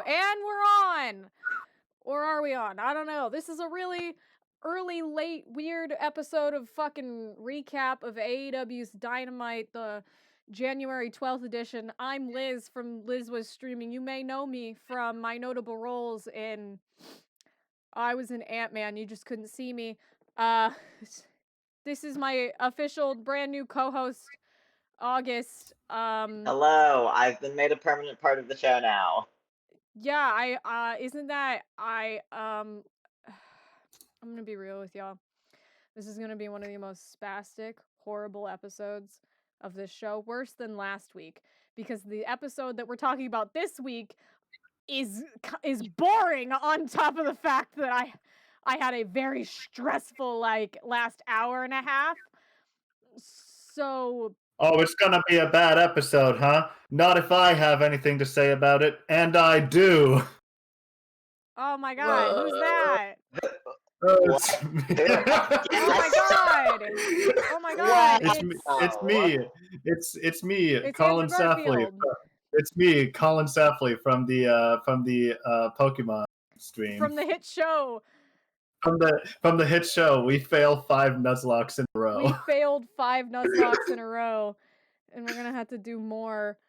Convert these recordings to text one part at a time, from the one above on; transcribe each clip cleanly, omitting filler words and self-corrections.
And we're on! Or are we on? I don't know. This is a really early, late, weird episode of fucking recap of AEW's Dynamite, the January 12th edition. I'm Liz from Liz Was Streaming. You may know me from my notable roles in... I was in Ant-Man, you just couldn't see me. This is my official brand new co-host, August. Hello, I've been made a permanent part of the show now. Yeah, I'm gonna be real with y'all. This is gonna be one of the most spastic, horrible episodes of this show, worse than last week, because the episode that we're talking about this week is boring on top of the fact that I had a very stressful, last hour and a half. So... Oh, it's gonna be a bad episode, huh? Not if I have anything to say about it, and I do. Oh my god, who's that? It's me. Oh my god! Oh my god! It's me. It's me, It's Colin Andrew Safley. Garfield. It's me, Colin Safley from the Pokemon stream. From the hit show. From the hit show, we fail 5 Nuzlocke in a row. We failed 5 Nuzlocke in a row, and we're gonna have to do more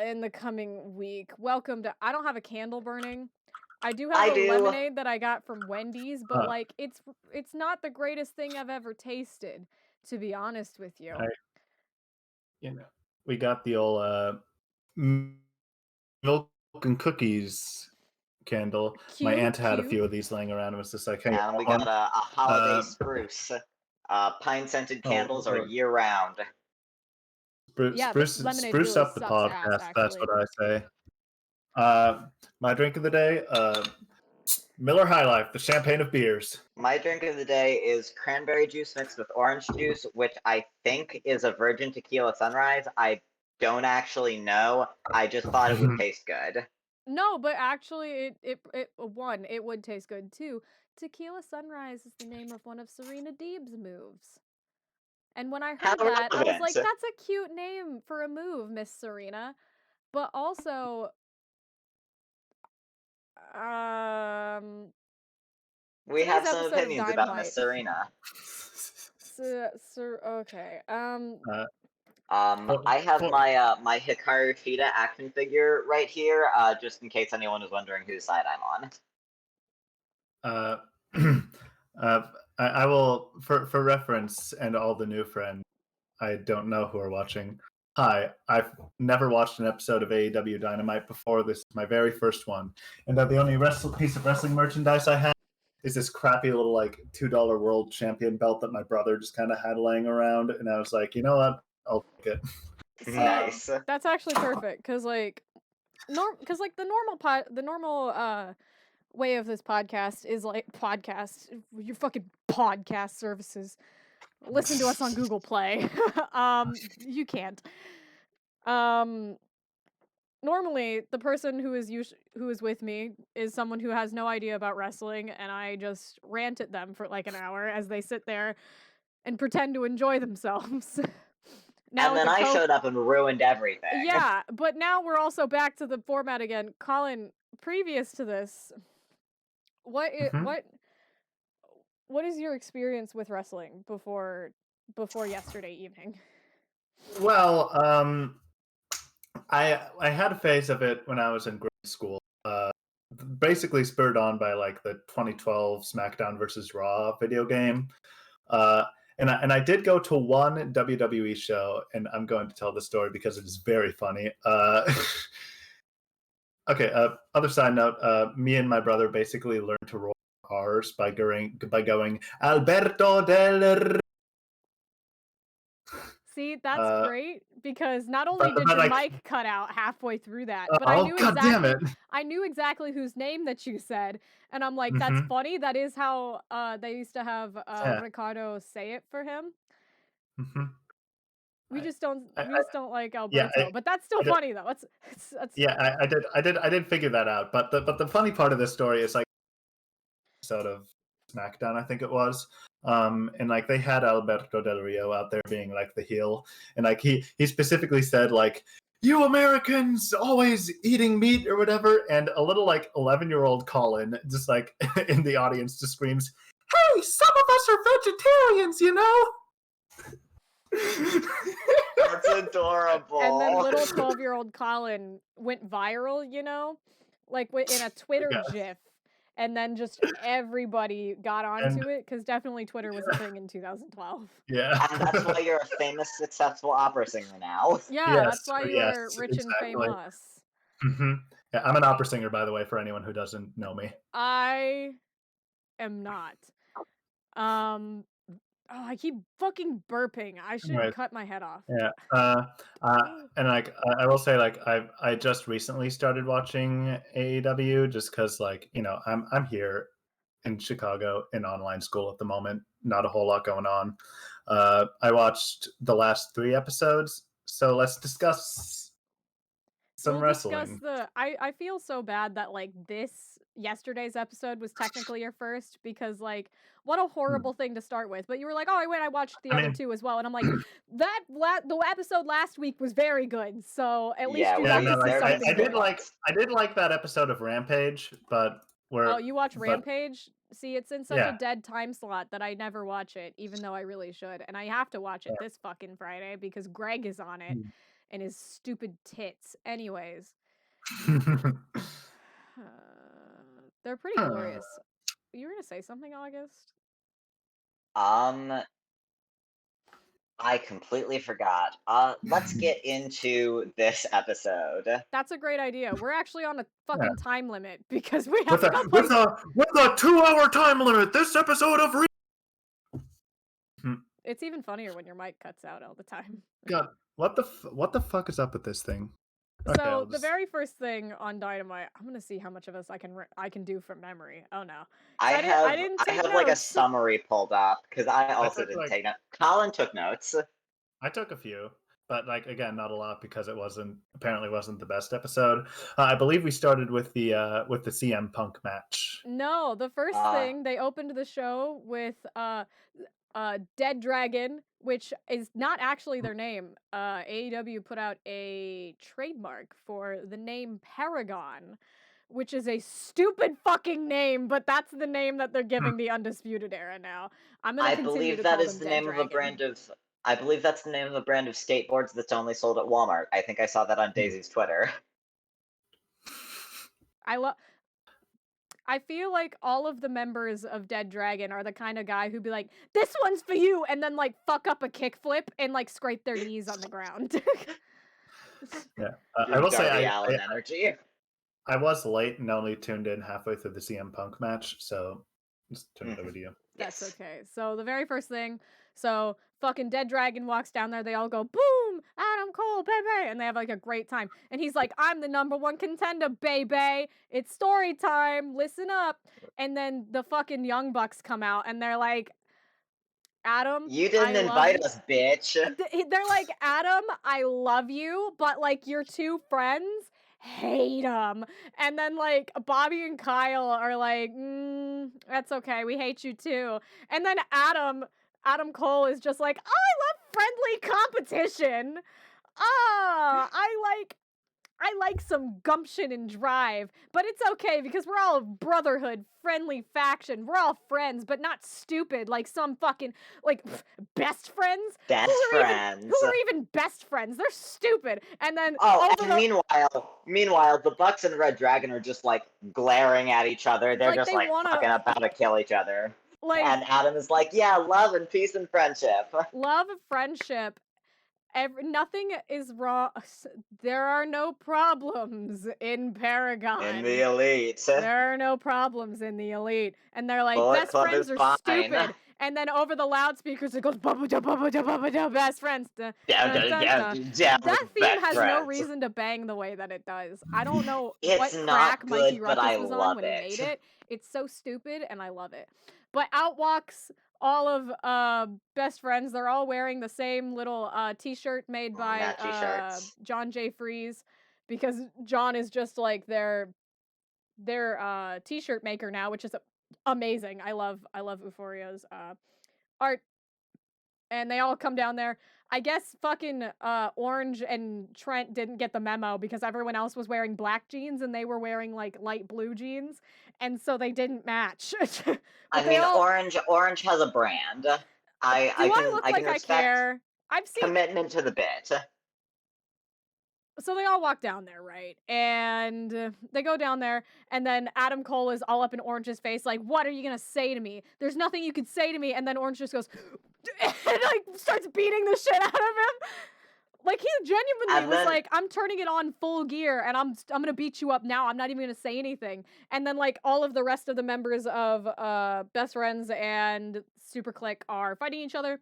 in the coming week. Welcome to... I don't have a candle burning. I do have a lemonade that I got from Wendy's, but it's not the greatest thing I've ever tasted, to be honest with you. We got the old milk and cookies candle. My aunt had a few of these laying around and was just like, hey. And we got a holiday spruce. Pine-scented candles are year-round. Spruce really up the podcast, ass, that's what I say. My drink of the day, Miller High Life, the champagne of beers. My drink of the day is cranberry juice mixed with orange juice, which I think is a virgin tequila sunrise. I don't actually know. I just thought it would taste good. No, but actually, it would taste good too. Tequila Sunrise is the name of one of Serena Deeb's moves. And when I heard that, I was like, that's a cute name for a move, Miss Serena. But also, we have some opinions about Miss Serena. Okay. I have my Hikaru Shida action figure right here, just in case anyone is wondering whose side I'm on. I will, for reference, and all the new friends I don't know who are watching. Hi, I've never watched an episode of AEW Dynamite before. This is my very first one, and the only piece of wrestling merchandise I have is this crappy little $2 world champion belt that my brother just kind of had laying around, and I was like, you know what? I'll take it. Nice. That's actually perfect, because the normal way of this podcast is your fucking podcast services. Listen to us on Google Play. You can't. Normally, the person who is with me is someone who has no idea about wrestling, and I just rant at them for an hour as they sit there and pretend to enjoy themselves. Now and then I showed up and ruined everything. Yeah, but now we're also back to the format again. Colin, previous to this, what is your experience with wrestling before yesterday evening? Well, I had a phase of it when I was in grade school. Basically spurred on by the 2012 SmackDown vs. Raw video game. And I did go to one WWE show, and I'm going to tell the story because it is very funny. Okay, other side note, me and my brother basically learned to roll cars by going Alberto del... See, that's great, because not only did your mic cut out halfway through that, but I knew exactly whose name that you said, and I'm like, that's funny. That is how they used to have Ricardo say it for him. We just don't like Alberto, but that's still funny though. It's I did figure that out, but the funny part of this story is episode of SmackDown, I think it was. And they had Alberto Del Rio out there being the heel, and he specifically said "You Americans always eating meat or whatever," and a little like 11-year-old Colin just like in the audience just screams, "Hey, some of us are vegetarians, you know." That's adorable. And then little 12-year-old Colin went viral, you know, like in a Twitter Yes. GIF, and then just everybody got And onto it because definitely Twitter was a thing in 2012. yeah. And that's why you're a famous, successful opera singer now. Yeah, that's Yes, why you yes, are rich and exactly. famous. Hmm. Yeah, I'm an opera singer, by the way, for anyone who doesn't know me. I am not. Um, oh, I keep fucking burping. I should Anyways, cut my head off. yeah, and like I will say, like I just recently started watching AEW just because, like, you know, I'm here in Chicago in online school at the moment. Not a whole lot going on. I watched the last 3 episodes, so let's discuss some We'll discuss wrestling. I feel so bad that like yesterday's episode was technically your first because like what a horrible thing to start with. But you were like, "Oh, I watched the I other mean, two as well." And I'm like, the episode last week was very good. So at least Yeah, you yeah, got no, to see like they're something I did good. excellent. like that episode of Rampage, but Oh, you watch but Rampage? See, it's in such a yeah, dead time slot that I never watch it, even though I really should. And I have to watch it this fucking Friday because Greg is on it and his stupid tits. Anyways, they're pretty glorious. You were gonna say something, August? Um, I completely forgot. Let's get into this episode. That's a great idea. We're actually on a yeah. fucking time limit because we have With to a go with play. a 2-hour time limit, this episode of It's even funnier when your mic cuts out all the time. God, what the fuck is up with this thing? Okay, So I'll the just very first thing on Dynamite, I'm gonna see how much of this I can do from memory. Oh no, I I have didn't I take have like a notes. summary pulled up because I I also took didn't like take notes. Colin took notes. I took a few, but like again, not a lot because it apparently wasn't the best episode. I believe we started with the CM Punk match. No, the first Uh, thing they opened the show with Dead Dragon, which is not actually their name. AEW put out a trademark for the name Paragon, which is a stupid fucking name, but that's the name that they're Hmm. giving the Undisputed Era now. I'm gonna I continue believe to that call is them the Dead name of a Dragon. brand of. I believe that's the name of a brand of skateboards that's only sold at Walmart. I think I saw that on Daisy's Twitter. I feel like all of the members of Dead Dragon are the kind of guy who'd be like, "This one's for you," and then like fuck up a kickflip and like scrape their knees on the ground. Yeah, I Your will say Darby Allin energy. I was late and only tuned in halfway through the CM Punk match, so just turn it over Mhm. to you. That's Yes. okay. So the very first thing, so fucking Dead Dragon walks down there. They all go, "Boom, Adam Cole, baby," and they have like a great time. And he's like, "I'm the #1 contender, baby. It's story time. Listen up." And then the fucking Young Bucks come out, and they're like, "Adam, You I didn't love invite you." us, bitch. They're like, "Adam, I love you, but like your two friends hate him." And then like Bobby and Kyle are like, "That's okay, we hate you too." And then Adam Cole is just like, "Oh, I love friendly competition. Ah, I like some gumption and drive, but it's okay because we're all a brotherhood, friendly faction. We're all friends, but not stupid like some fucking like best friends. Best Who friends. are even best friends? They're stupid." And then Oh, over and the meanwhile, the Bucks and Red Dragon are just like glaring at each other. They're like just they like wanna fucking about to kill each other. like And Adam is like, "Yeah, love and peace and friendship." love, friendship. Nothing is wrong. There are no problems in In the Paragon. elite, There are no problems in the elite. And they're like, Bullet "Best Club friends is are fine. stupid." And then over the loudspeakers, it goes, "Bubba da bubba da bubba da, best friends. Dun, Down, dun, down, dun, down, dun." down That with theme best has no friends. reason to bang the way that it does. I don't know It's what crack not Mikey good, but I Ruckus was on love when he made it. it. It's so stupid, and I love it. But out walks all of best friends. They're all wearing the same little t-shirt made by Matt t-shirts. John J. Freeze, because John is just like their t-shirt maker now, which is amazing. I love Euphoria's art. and they all come down there. I guess fucking Orange and Trent didn't get the memo because everyone else was wearing black jeans and they were wearing like light blue jeans, and so they didn't match. But I they mean, all. Orange has a brand. Do I look I can like I respect care? I've seen. commitment to the bit. So they all walk down there, right? And they go down there, and then Adam Cole is all up in Orange's face, like, "What are you gonna say to me? There's nothing you can say to me." And then Orange just goes, and like starts beating the shit out of him. Like he genuinely And was then like, "I'm turning it on full gear, and I'm gonna beat you up now. I'm not even gonna say anything." And then like all of the rest of the members of Best Friends and Super Click are fighting each other.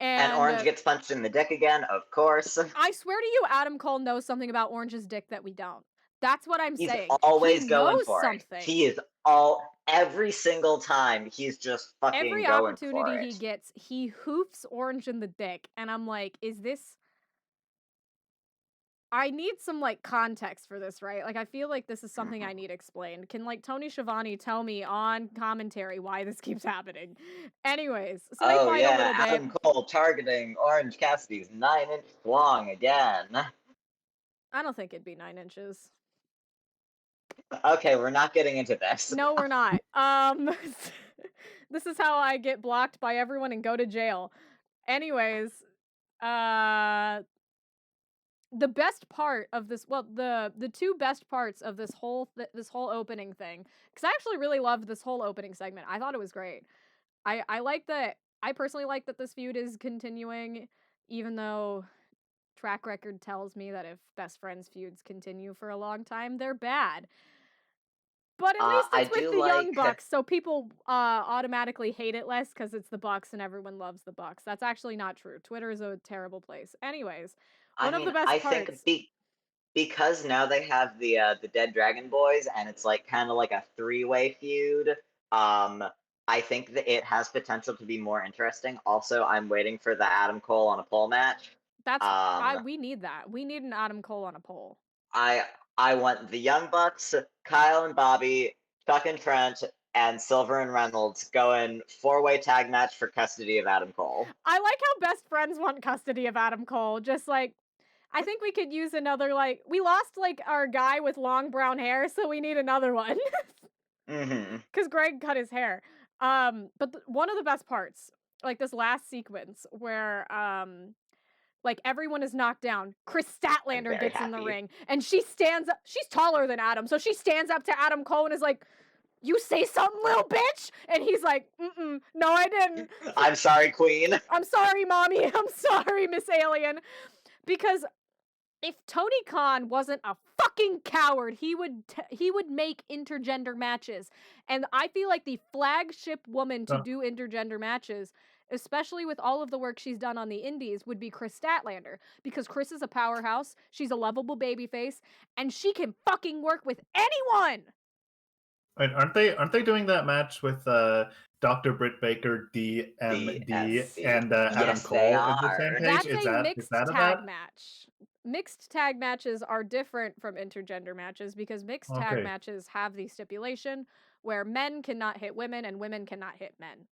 and And Orange gets punched in the dick again, of course. I swear to you, Adam Cole knows something about Orange's dick that we don't. That's what I'm He's saying. He always going knows for it. something. He is every single time he's just fucking Every going for opportunity he it. gets, he hoofs Orange in the dick. And I'm like, is this. I need some like context for this, right? Like I feel like this is something I need explained. Can like Tony Schiavone tell me on commentary why this keeps happening? Anyways, so they Oh fight a yeah, little bit. Adam Cole targeting Orange Cassidy's 9-inch long again. I don't think it'd be 9 inches. Okay, we're not getting into this. No, we're not. This is how I get blocked by everyone and go to jail. Anyways, the best part of this, well, the two best parts of this whole opening thing, because I actually really loved this whole opening segment. I thought it was great. I like that. I personally like that this feud is continuing, even though track record tells me that if Best Friends feuds continue for a long time, they're bad. But at least I it's with do the Young like. Bucks, so people automatically hate it less because it's the Bucks and everyone loves the Bucks. That's actually not true. Twitter is a terrible place. Anyways, I one of mean, the best I think parts. because now they have the Dead Dragon Boys, and it's like kind of like a three-way feud. I think that it has potential to be more interesting. Also, I'm waiting for the Adam Cole on a pole match. That's Um, we need that. We need an Adam Cole on a pole. I want the Young Bucks, Kyle and Bobby, Chuck and Trent, and Silver and Reynolds going four-way tag match for custody of Adam Cole. I like how Best Friends want custody of Adam Cole. Just like I think we could use another like we lost like our guy with long brown hair, so we need another one. Mm-hmm. Because Greg cut his hair. But one of the best parts, like this last sequence where like everyone is knocked down. Chris I'm Statlander very gets in the happy. ring and she stands up. She's taller than Adam, so she stands up to Adam Cole and is like, "You say something, little bitch?" And he's like, no, I didn't. I'm sorry, Queen. I'm sorry, mommy. I'm sorry, Miss Alien. Because if Tony Khan wasn't a fucking coward, he would make intergender matches. And I feel like the flagship woman to do intergender matches, especially with all of the work she's done on the indies, would be Chris Statlander. Because Chris is a powerhouse, she's a lovable babyface, and she can fucking work with anyone! Wait, aren't they doing that match with Dr. Britt Baker, DMD, DSC. and Adam Yes, Cole they at the are. same page? That's Is a that mixed a tag that? match. Mixed tag matches are different from intergender matches because mixed tag Okay. matches have the stipulation where men cannot hit women and women cannot hit men.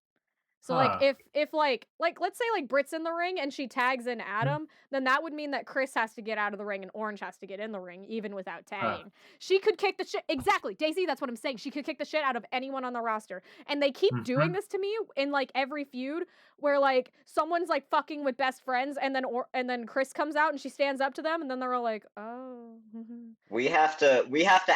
So like Huh. if like let's say like Britt's in the ring and she tags in Adam, then that would mean that Chris has to get out of the ring and Orange has to get in the ring even without tagging. She could kick the shit exactly, Daisy, that's what I'm saying. She could kick the shit out of anyone on the roster. And they keep doing this to me in like every feud where like someone's like fucking with Best Friends and then Chris comes out and she stands up to them and then they're all like, "Oh." We have to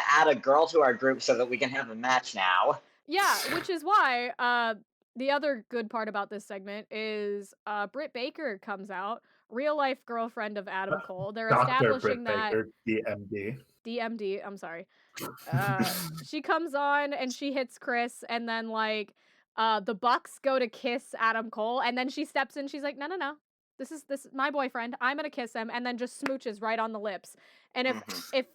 add a girl to our group so that we can have a match now. Yeah, which is why the other good part about this segment is Britt Baker comes out, real life girlfriend of Adam Cole. They're Dr. establishing Britt that Baker, DMD. DMD. I'm sorry. She comes on and she hits Chris, and then like the Bucks go to kiss Adam Cole, and then she steps in. She's like, "No, no, no. This is my boyfriend. I'm gonna kiss him," and then just smooches right on the lips. And if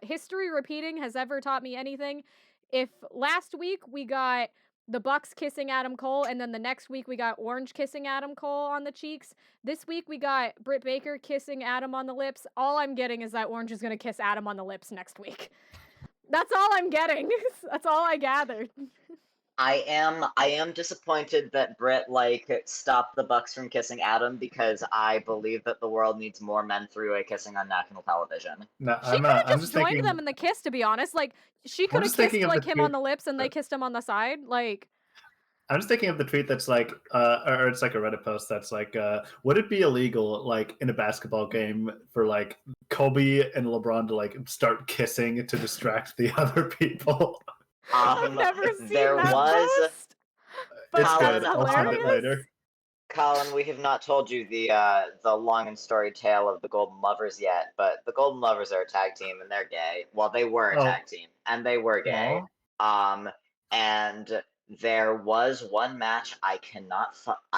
history repeating has ever taught me anything, if last week we got the Bucks kissing Adam Cole, and then the next week we got Orange kissing Adam Cole on the cheeks, this week we got Britt Baker kissing Adam on the lips. All I'm getting is that Orange is gonna kiss Adam on the lips next week. That's all I'm getting. That's all I gathered. I am disappointed that Britt like stopped the Bucks from kissing Adam because I believe that the world needs more men three-way kissing on national television. No, She I'm could have I'm just just joined thinking. them in the kiss, to be honest. Like, she I'm could have just kissed thinking of the like him on tweet. the lips and they kissed him on the side. Like, I'm just thinking of the tweet that's like, or it's like a Reddit post that's like, would it be illegal, like in a basketball game, for like Kobe and LeBron to like start kissing to distract the other people? I've Um, never seen there that was post, but It's that's good. Colin. I'll send it hilarious. later. Colin, we have not told you the long and storied tale of the Golden Lovers yet, but the Golden Lovers are a tag team and they're gay. Well, they were a Oh, tag team and they were gay. aw. Um, and there was one match I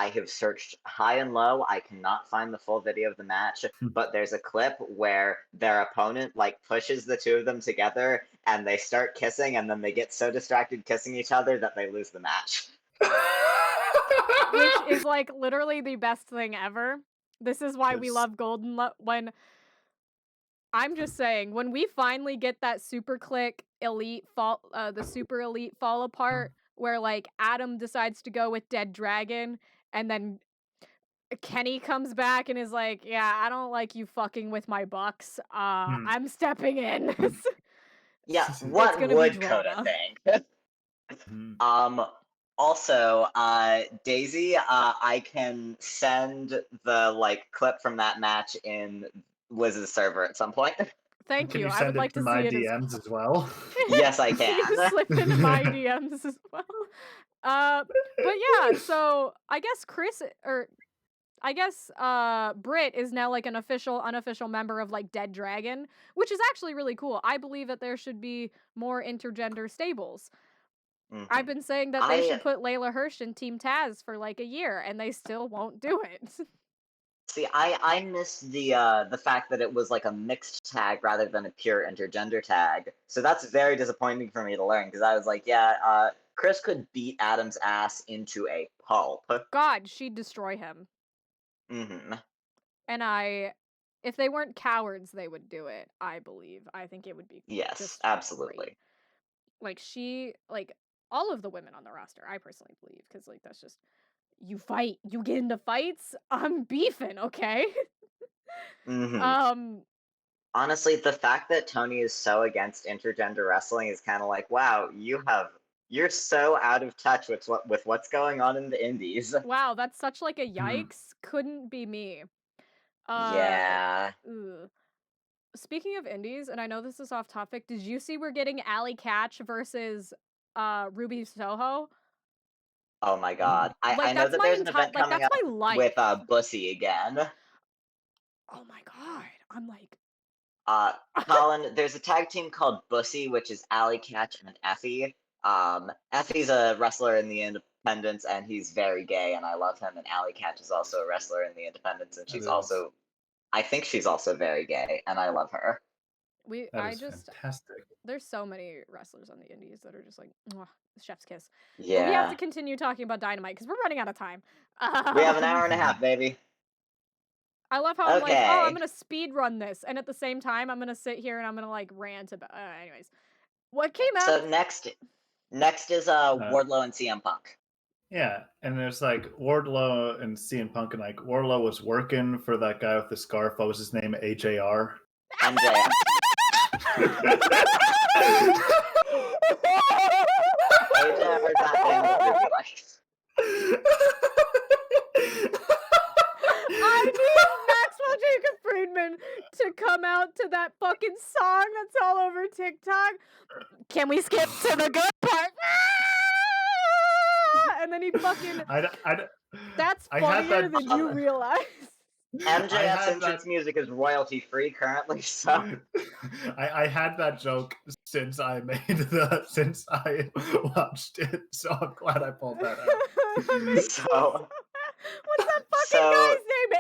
have searched high and low. I cannot find the full video of the match, but there's a clip where their opponent like pushes the two of them together and they start kissing and then they get so distracted kissing each other that they lose the match. Which is like literally the best thing ever. This is why we 'Cause- love when I'm just saying, when we finally get that super click the super elite fall apart, where like Adam decides to go with Dead Dragon, and then Kenny comes back and is like, "Yeah, I don't like you fucking with my bucks. Hmm. I'm stepping in." Yeah, It's what gonna be would Coda drama. think? Hmm. Also, Daisy, I can send the like clip from that match in Liz's server at some point. Thank Can you. you I would send it like to to my see it as DMs as well? Yes, I Can you can. slip into my DMs as well? But yeah, so I guess Brit is now like an unofficial member of like Dead Dragon, which is actually really cool. I believe that there should be more intergender stables. I've Mhm. been saying that they I should put Layla Hirsch in Team Taz for like a year, and they still won't do it. see. I miss the fact that it was like a mixed tag rather than a pure intergender tag. So that's very disappointing for me to learn because I was like, yeah, Chris could beat Adam's ass into a pulp. God, she'd destroy him. Hmm. And if they weren't cowards, they would do it, I believe. I think it would be Yes, just great. absolutely. Like, all of the women on the roster, I personally believe, because, like, that's just, you fight, you get into fights, I'm beefing, okay? Hmm. um, Honestly, the fact that Tony is so against intergender wrestling is kind of like, wow, you're so out of touch with what's going on in the indies. wow, that's such, like, a Hmm. yikes. Couldn't be me. Uh, Yeah. ugh. Speaking of indies, and I know this is off topic, did you see we're getting Allie Catch versus, Ruby Soho? Oh my Oh. god. I Like, know that's that my there's an event coming that's up my life. with Bussy again. Oh my god. I'm like, Uh, Colin, there's a tag team called Bussy, which is Alley Catch and Effie. Effie's a wrestler in the Independents, and he's very gay, and I love him. And Alley Catch is also a wrestler in the Independents, and That is I think she's also very gay, and I love her. that is fantastic. there's so many wrestlers on the indies that are just like, mwah, chef's kiss. But we have to Yeah. continue talking about Dynamite because we're running out of time. We have an Um, hour and a half, baby. I love how I'm like, oh, I'm Okay. gonna speed run this, and at the same time, I'm gonna sit here and I'm gonna like rant about. Anyways, what came So after? next is Uh, Wardlow and CM Punk. yeah, and there's like Wardlow and CM Punk, and like Wardlow was working for that guy with the scarf. What was his name? AJR. MJF. AJ or that thing that Ruby likes. I need Maxwell Jacob Friedman to come out to that fucking song that's all over TikTok. Can we skip to the good part? And then he fucking. That's I had funnier that. than you realize. MJF's had entrance that. music is royalty free currently, so I had that joke since I watched it, so I'm glad I pulled that out. That makes so What's that fucking so guy's name?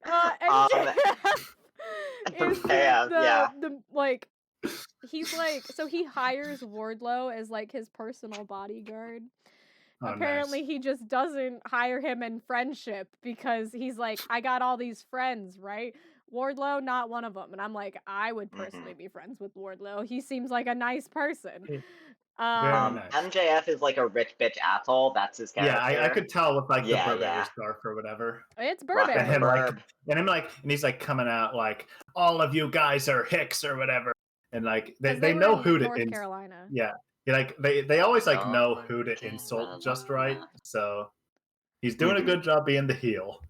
AJR? um MJF is yeah. the like he's like, so he hires Wardlow as like his personal bodyguard. Oh, Apparently nice. he just doesn't hire him in friendship because he's like, I got all these friends, right? Wardlow, not one of them. And I'm like, I would personally Hmm. be friends with Wardlow. He seems like a nice person. Very Um, nice. MJF is like a rich bitch asshole. That's his Yeah, I character. could tell with like the Yeah, Burberry yeah. scarf or whatever. it's Rocking And the Burberry. and he's like coming out like all of you guys are Hicks or whatever. And like Because they they were know in who to North Carolina. yeah. Like they always like know North who to insult just right. Carolina. So he's doing a good job being the heel.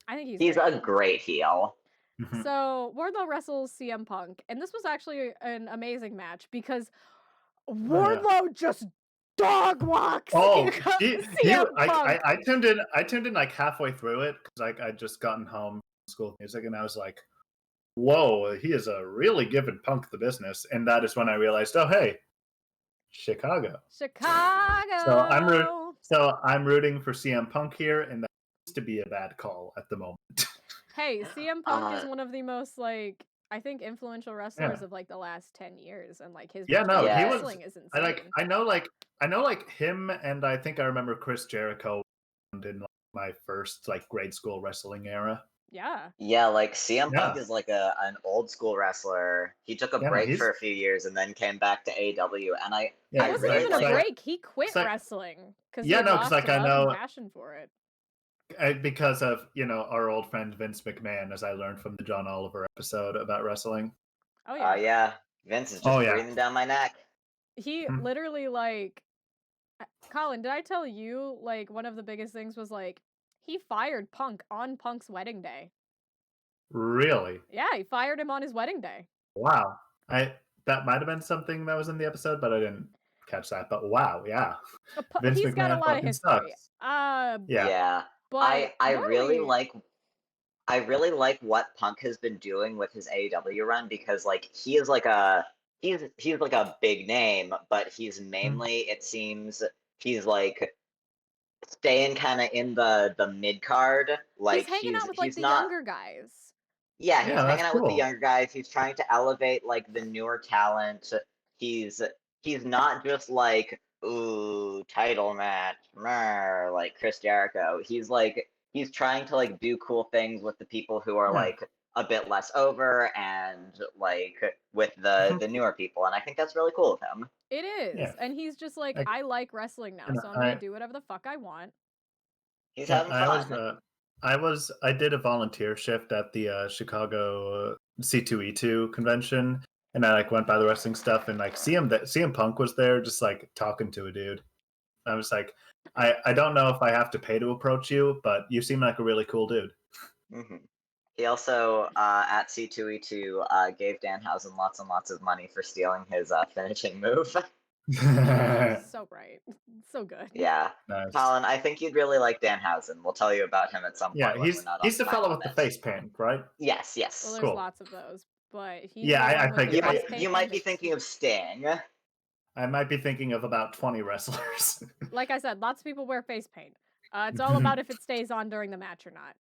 I think he's He's great. a great heel. Mhm. So Wardlow wrestles CM Punk, and this was actually an amazing match because Oh, yeah. Wardlow just dog walks Oh, CM Punk. I tuned in like halfway through it because like I'd just gotten home from school of music and I was like, whoa, he is really giving Punk the business. And that is when I realized, oh hey, Chicago. Chicago. So I'm rooting for CM Punk here, and that seems to be a bad call at the moment. Hey, CM Punk is Uh, one of the most like I think influential wrestlers Yeah. of like the last 10 years, and like his Yeah, no, he Yeah. was. wrestling is insane. I know like him, and I think I remember Chris Jericho in like, my first like grade school wrestling era. Yeah. Yeah, like CM Punk Yeah, is like an old school wrestler. He took a yeah, no, break for he's a few years and then came back to AEW, and It yeah, I wasn't really even a like. break. He quit it's like wrestling because he yeah, had no, because lost like I love and know passion for it. because of our old friend Vince McMahon, as I learned from the John Oliver episode about wrestling. Oh yeah. Yeah, Vince is Oh just yeah, breathing down my neck. He Mhm. literally like Colin, did I tell you like one of the biggest things was like he fired Punk on Punk's wedding day. Really. Yeah, he fired him on his wedding day. Wow. I That might have been something that was in the episode, but I didn't catch that. But wow, yeah. Vince He's got a McMahon lot of fucking history. sucks. Yeah. Yeah, But I really normally like. I really like what Punk has been doing with his AEW run because like he is like a he's like a big name, but he's Mhm. mainly it seems he's like staying kind of in the mid card. he's Like hanging out with like he's the not. younger guys. Yeah, he's Yeah, hanging that's out with the cool. younger guys. He's trying to elevate like the newer talent. He's he's not just like ooh title match, meh, like Chris Jericho. He's trying to like do cool things with the people who are Yeah. like a bit less over and like with Mhm. the newer people, and I think that's really cool of him. It is. Yeah. And he's just like, I, I like wrestling now, and so I'm gonna do whatever the fuck I want. He's yeah, having fun. I did a volunteer shift at the Chicago C2E2 convention, and I like went by the wrestling stuff, and like CM Punk was there, just like talking to a dude. I was like, I don't know if I have to pay to approach you, but you seem like a really cool dude. Hmm. He also at C2E2 gave Danhausen lots and lots of money for stealing his finishing move. So bright. So good. Yeah. Nice. Colin, I think you'd really like Danhausen. We'll tell you about him at some Yeah, point when we're not he's on the back fellow on with the this. face paint, right? Yes, Well, yes. there's Cool. lots of those, but he's Yeah, the I one with the figured. face You might be paint. thinking of Sting. I might be thinking of about 20 wrestlers. Like I said, lots of people wear face paint. It's all about if it stays on during the match or not.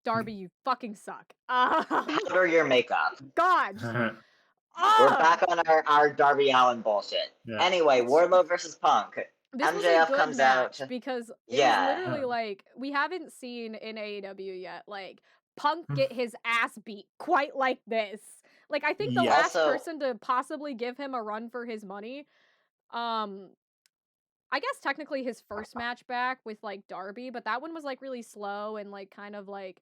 Darby, you fucking suck. Powder your makeup. God. We're back on our Darby Allin bullshit. Yeah. Anyway, Wardlow versus Punk. This was a MJF good comes match out. because it was Yeah. literally like we haven't seen in AEW yet like Punk get his ass beat quite like this. Like I think the Yeah. last Also, person to possibly give him a run for his money, um I guess technically his first match back with like Darby, but that one was like really slow and like kind of like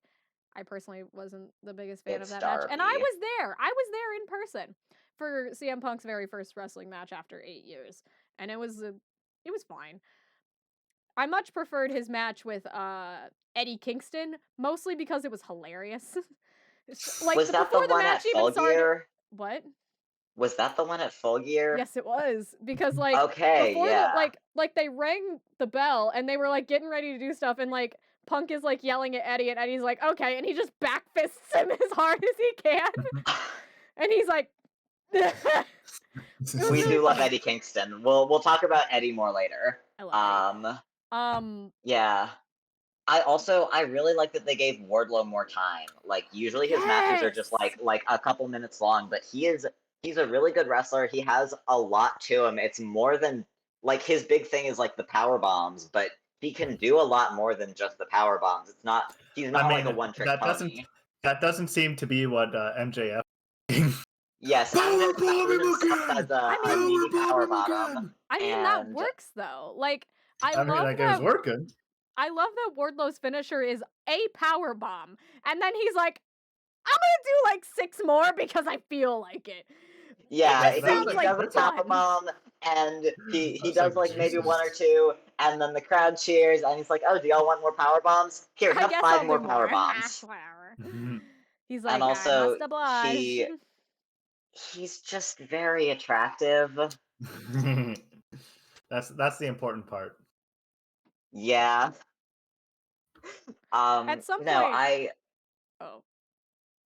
I personally wasn't the biggest fan of it's that match. And I Darby. was there. I was there in person for CM Punk's very first wrestling match after 8 years. And it was fine. I much preferred his match with Eddie Kingston, mostly because it was hilarious. Like Was that the before the one match at even Full started. Gear? What? Was that the one at Full Gear? Yes, it was because like Okay, before the yeah. like they rang the bell and they were like getting ready to do stuff and like Punk is like yelling at Eddie and Eddie's like okay and he just backfists him as hard as he can and he's like was We really do love funny. Eddie Kingston. We'll talk about Eddie more later. I love Eddie. Yeah. I really like that they gave Wardlow more time. Like usually his matches are just Yes. like a couple minutes long, but he's a really good wrestler. He has a lot to him. It's more than like his big thing is like the power bombs, but he can do a lot more than just the power bombs. He's not I like a mean, one trick pony. that doesn't seem to be what MJF. Yes, Power Eminem bomb him himself again! as I a mean, needy Power bomb power him bottom, again! I mean that and works though. Like, I I mean, love like, it was that. working. I love that Wardlow's finisher is a power bomb, and then he's like, "I'm gonna do like 6 more because I feel like it." It yeah, just That was sounds he like like does a that's like power fun. bomb, and he that's like does like maybe one or Jesus. two, and then the crowd cheers, and he's like, "Oh, do y'all want more power bombs? Here, I have guess 5 I'll do more power more. bombs." Mhm. He's And like, "I also, must oblige." he's just very attractive. That's the important part. Yeah. At some No, point, oh, I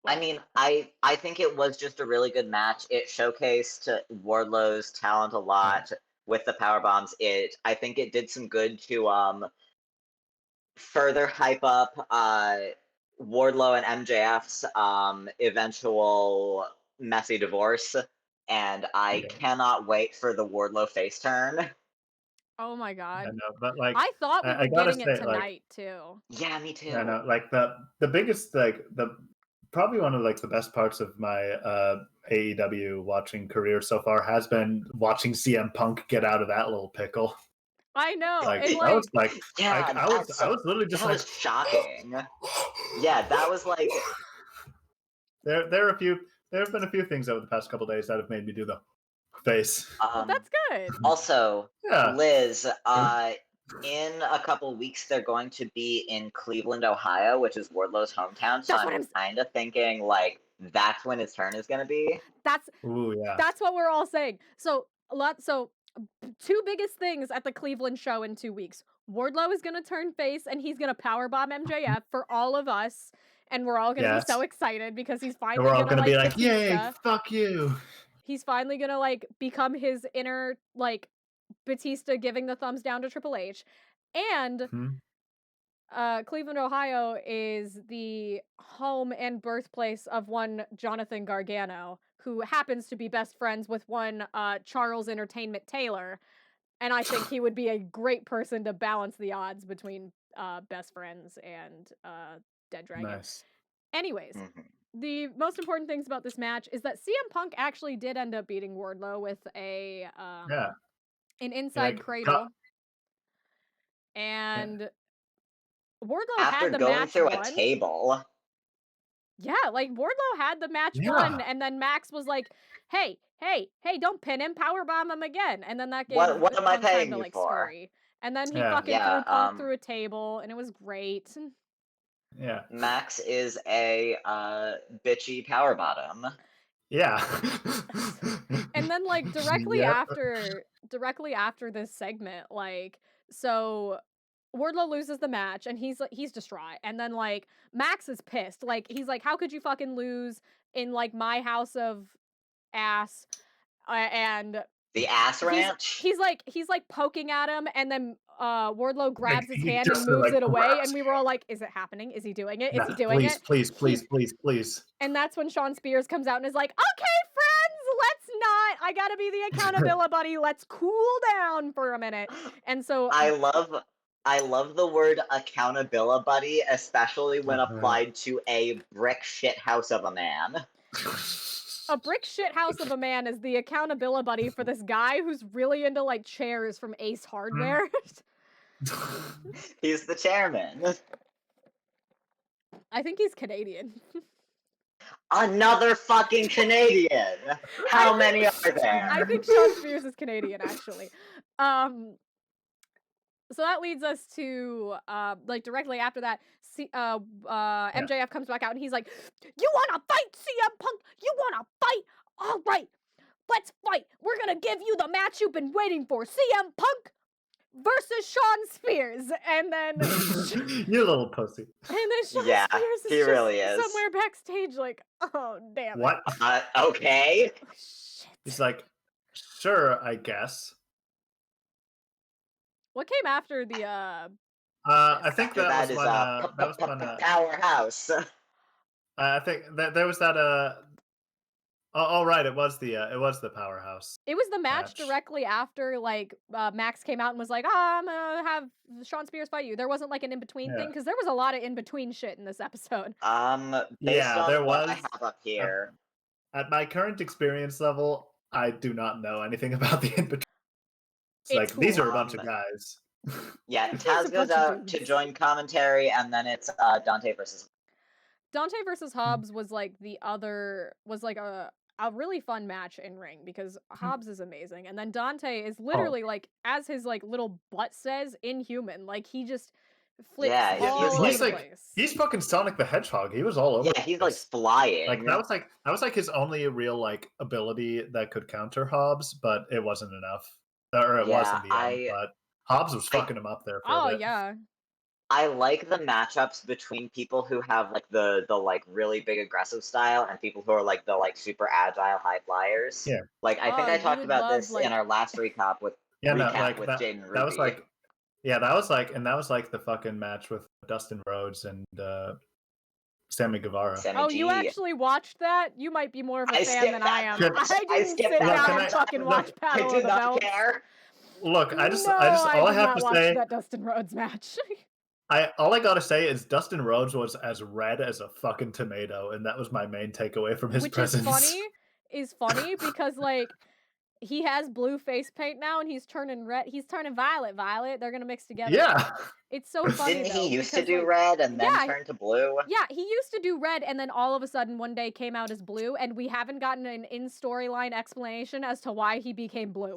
what? mean, I think it was just a really good match. It showcased Wardlow's talent a Yeah. lot with the power bombs. I think it did some good to further hype up Wardlow and MJF's eventual messy divorce, and I Yeah. cannot wait for the Wardlow face turn. Oh my I god. know, but like I thought we I were gotta getting it say, like, tonight too. Yeah, me I too. know, like the biggest like the probably one of like the best parts of my AEW watching career so far has been watching CM Punk get out of that little pickle. I know, Like and I was like, like Yeah, I was literally just that like was shocking. Yeah, that was like there are a few there have been a few things over the past couple days that have made me do the face. well, um that's good. Also, Yeah. Liz, in a couple weeks they're going to be in Cleveland, Ohio, which is Wardlow's hometown. So That's what I'm I'm. kind of thinking like that's when his turn is going to be. That's Ooh, yeah. that's what we're all saying. So a lot. So two biggest things at the Cleveland show in 2 weeks. Wardlow is gonna turn face, and he's gonna powerbomb MJF for all of us, and we're all gonna be so Yes. excited because he's And we're finally all gonna gonna be like like, yay, Batista. fuck you. He's finally gonna like become his inner like Batista giving the thumbs down to Triple H, and Hmm? Cleveland, Ohio is the home and birthplace of one Jonathan Gargano, who happens to be best friends with one Charles Entertainment Taylor. And I think he would be a great person to balance the odds between best friends and Dead Dragon. Nice. Anyways, Mhm. the most important things about this match is that CM Punk actually did end up beating Wardlow with Yeah. an He inside like got cradle. yeah. And Wardlow After had the going match through a won. table. Yeah, like Wardlow had the match won, Yeah. and then Max was like, "Hey, hey, hey, don't pin him, powerbomb him again." And then that gave What am I Punk time paying to you like for? scurry. And then he Yeah. fucking Yeah, threw Punk through a table, and it was great. Yeah. Max is a bitchy power bottom. Yeah. And then like Yep. directly after this segment, like, so Wardlow loses the match, and he's distraught. And then like Max is pissed. Like, he's like, "How could you fucking lose in like my house of ass?" And The ass he's ranch? he's like poking at him, and then Wardlow Like grabs his he hand and just moves like it away, and grabs. we were all like, "Is it happening? Is he doing it? Is No, he doing please, it?" please, He please, please, please. And that's when Sean Spears comes out and is like, "Okay, friends, let's not. I gotta be the accountability buddy. Let's cool down for a minute." And so, I love the word accountability buddy, especially when applied to a brick shit house of a man. a brick shit house of a man is the accountability buddy for this guy who's really into like chairs from Ace Hmm? Hardware. He's the chairman. I think he's Canadian. Another fucking Canadian. I How many think are I there? think Sean Spears is Canadian, actually. So that leads us to like directly after that, Yeah. MJF comes back out, and he's like, "You wanna fight, CM Punk? You wanna fight? All right, let's fight. We're gonna give you the match you've been waiting for, CM Punk versus Sean Spears." And then You little pussy. Sean Yeah, Spears he is really just is. somewhere backstage like, "Oh, damn it." What? Okay. Oh, shit. He's like, sure, I guess. What came after the I this? think After that that was is when that was when powerhouse. I think that there was that oh, right, it was the powerhouse It was the match match. directly after, like, Max came out and was like, "Oh, I'm gonna have Sean Spears fight you." There wasn't, like, an in-between thing, Yeah. because there was a lot of in-between shit in this episode. Based Yeah, on there what I was. have up Uh, here, At my current experience level, I do not know anything about the in between. It's It's like these cool. are a bunch of guys. Yeah, He's a Taz goes bunch of out to dudes. join commentary, and then it's Dante versus. Dante versus Hobbs was like a really fun match in ring because Hobbs is amazing, and then Dante is literally like, as his like little butt says, inhuman. Like he just flips Yeah, Yeah, he's all over he's like, the like place. he's fucking Sonic the Hedgehog. He was all over yeah, the he's like place. flying. Like that was like his only real like ability that could counter Hobbs, but it wasn't enough. Or it was Yeah, in the end, but Hobbs was fucking him up there for a Oh bit. yeah, I like the matchups between people who have like the like really big aggressive style and people who are like the like super agile high flyers. Yeah. Like I think I you talked would about love this in like our last recap with Yeah, no, like Jaden that was Ruby. like yeah, that was like the fucking match with Dustin Rhodes and Sammy Guevara. Sammy oh, G. you actually watched that? You might be more of a I fan skipped than I that am. Shit. I I didn't skipped sit that Look, down can and I fucking look, watch I Battle of did the not Belts. care. look, I just No, all I did have not to watch say that Dustin Rhodes match. all I gotta say is Dustin Rhodes was as red as a fucking tomato, and that was my main takeaway from his Which presence. is funny because like he has blue face paint now and he's turning red. He's turning violet. They're gonna mix together Yeah. now. It's so funny Didn't he though used to because do like red and then yeah, turn to blue? yeah, he used to do red and then all of a sudden one day came out as blue and we haven't gotten an in storyline explanation as to why he became blue.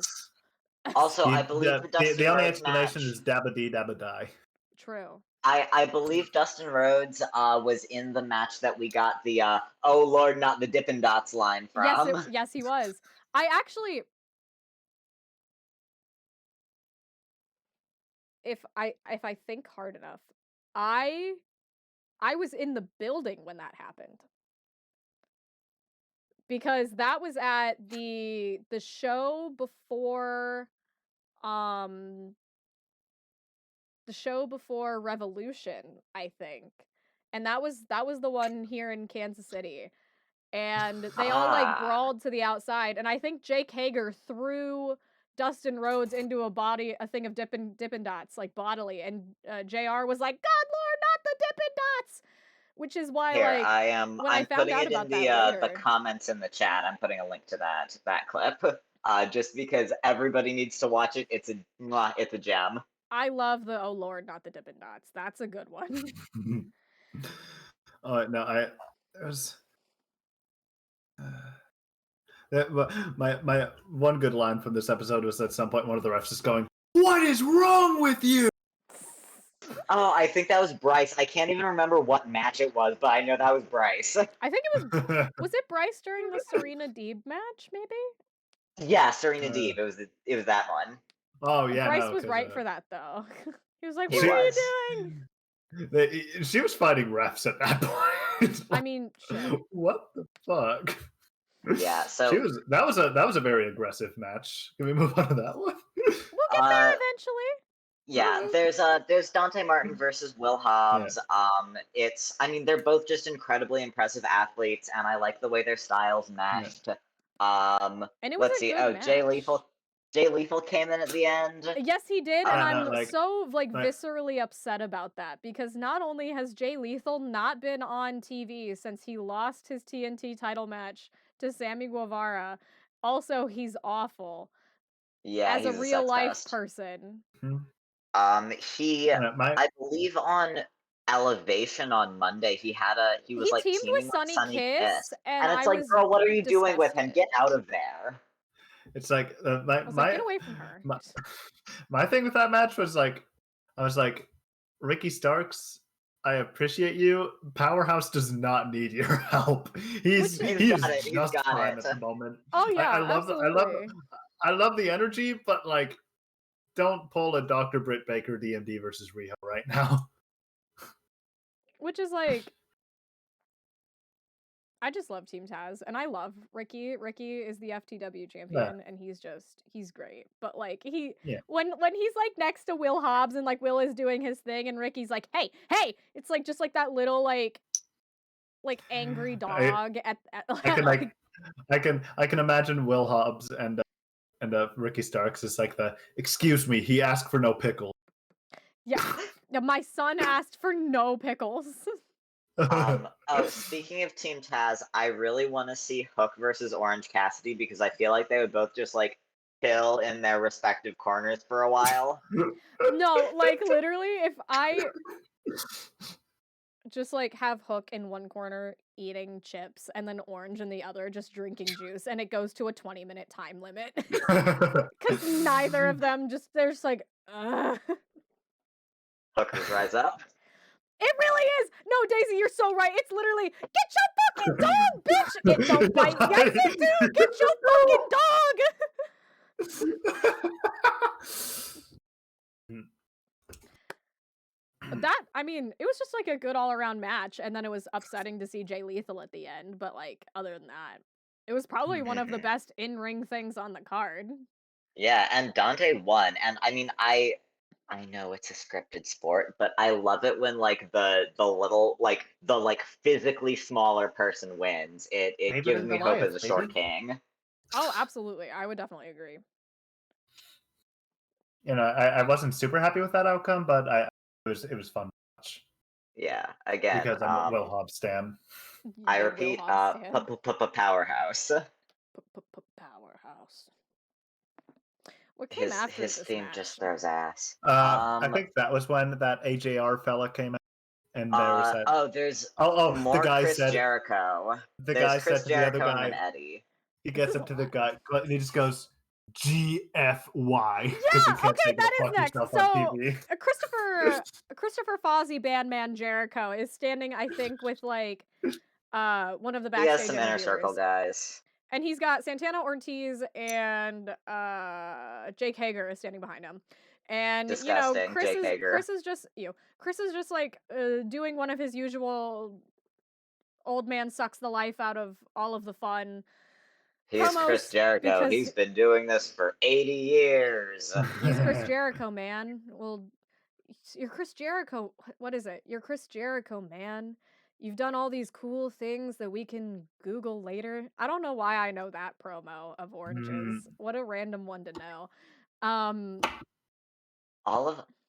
Also, I He, believe the Dustin the only Rhodes explanation match. is dabba dee dabba die. True. I believe Dustin Rhodes was in the match that we got the "Oh Lord, not the Dippin' Dots" line from. Yes, he was. I actually if I think hard enough, I I was in the building when that happened. Because that was at the show before um the show before Revolution, I think. And that was the one here in Kansas City. And they all like Ah, brawled to the outside and I think Jake Hager threw Dustin Rhodes into a thing of Dippin' Dots like bodily and JR was like, "God Lord, not the Dippin' Dots." Which is why here like I am. when I I'm found putting out it in about that the later, comments in the chat. I'm putting a link to that clip. Just because everybody needs to watch it. It's a gem. I love the "Oh Lord, not the Dippin' Dots." That's a good one. Oh no, I was my one good line from this episode was at some point one of the refs is going, "What is wrong with you?" Oh, I think that was Bryce. I can't even remember what match it was, but I know that was Bryce. I think it was it Bryce during the Serena Deeb match, maybe? Yeah, Serena Uh, Deeb. It was that one. oh yeah, Bryce no, was because right for that though. He was like, He "What are you was. doing?" she was fighting refs at that point. I mean, shit. What the fuck? Yeah. She So was that was a very aggressive match. Can we move on to that one? We'll get uh there eventually. yeah, there's Dante Martin versus Will Yeah. Hobbs. I mean they're both just incredibly impressive athletes, and I like the way their styles meshed. And it was Let's a see. good Oh, match. Jay Lethal came in at the end. Yes, he did, and Yeah, no, I'm like so like like viscerally upset about that because not only has Jay Lethal not been on TV since he lost his TNT title match to Sammy Guevara, also he's awful Yeah, as a he's a real sex life pest. person. hmm, I believe on Elevation on Monday, he He was like teamed with teaming with Sunny Sunny Kiss, Kiss, and and it's I like, was girl, what are you doing with him? disgusted. Get out of there. it's like I was like, get away from her. my thing with that match was like I was like, Ricky Starks, I appreciate you. Powerhouse does not need your help. He's He is got it. He's just got fine it. at the moment. Oh I yeah, love absolutely. I love the energy, but like don't pull a Dr. Britt Baker DMD versus Riho right now. Which is like, I just love Team Taz, and I love Ricky. Ricky is the FTW Yeah. champion, and he's great. But like Yeah. when he's like next to Will Hobbs and like Will is doing his thing, and Ricky's like, hey, hey, it's like just like that little like angry I, dog at I can like I can imagine Will Hobbs and Ricky Starks is like the excuse me, he asked for no pickle. yeah. Yeah, my son asked for no pickles. Oh, speaking of Team Taz, I really want to see Hook versus Orange Cassidy because I feel like they would both just like chill in their respective corners for a while. No, like literally, if I just like have Hook in one corner eating chips and then Orange in the other just drinking juice, and it goes to a 20-minute time limit because neither of them they're just like, ugh. Hookers rise up. It really is. No, Daisy, you're so right. It's literally get your fucking dog, bitch. It don't bite. Yes, it do. Get your fucking dog. That, I mean, it was just like a good all around match, and then it was upsetting to see Jay Lethal at the end. But like, other than that, it was probably one of the best in ring things on the card. Yeah, and Dante won, and I mean, I know it's a scripted sport, but I love it when like the little like physically smaller person wins. It David gives and me hope Goliath, as a short baby. king. Oh, absolutely. I would definitely agree. I wasn't super happy with that outcome, but it was fun to watch Yeah, again, because I'm a Will Hobbs stan. I Big Will repeat, Hobbs fan. powerhouse. Powerhouse. What came after His this theme match? just throws ass. I think that was when that AJR fella came out, and there was that. There's The more guy Chris said. Jericho. The There's guy Chris said to the other Jericho and guy. then Eddie. He gets up to the guy, and he just goes GFY Yeah, he can't okay, say, that "Go is fuck next. yourself" So on TV. Christopher Fozzy bandman Jericho is standing, I think, with like one of the He has backstage some inner circle interviewers. guys. And he's got Santana Ortiz and Jake Hager is standing behind him. And Disgusting, Jake Hager. Chris is just like doing one of his usual old man sucks the life out of all of the fun He's promos Chris Jericho. because He's been doing this for 80 years. he's Chris Jericho, man. Well, you're Chris Jericho. What is it? You're Chris Jericho, man. You've done all these cool things that we can Google later. I don't know why I know that promo of Oranges. What a random one to know.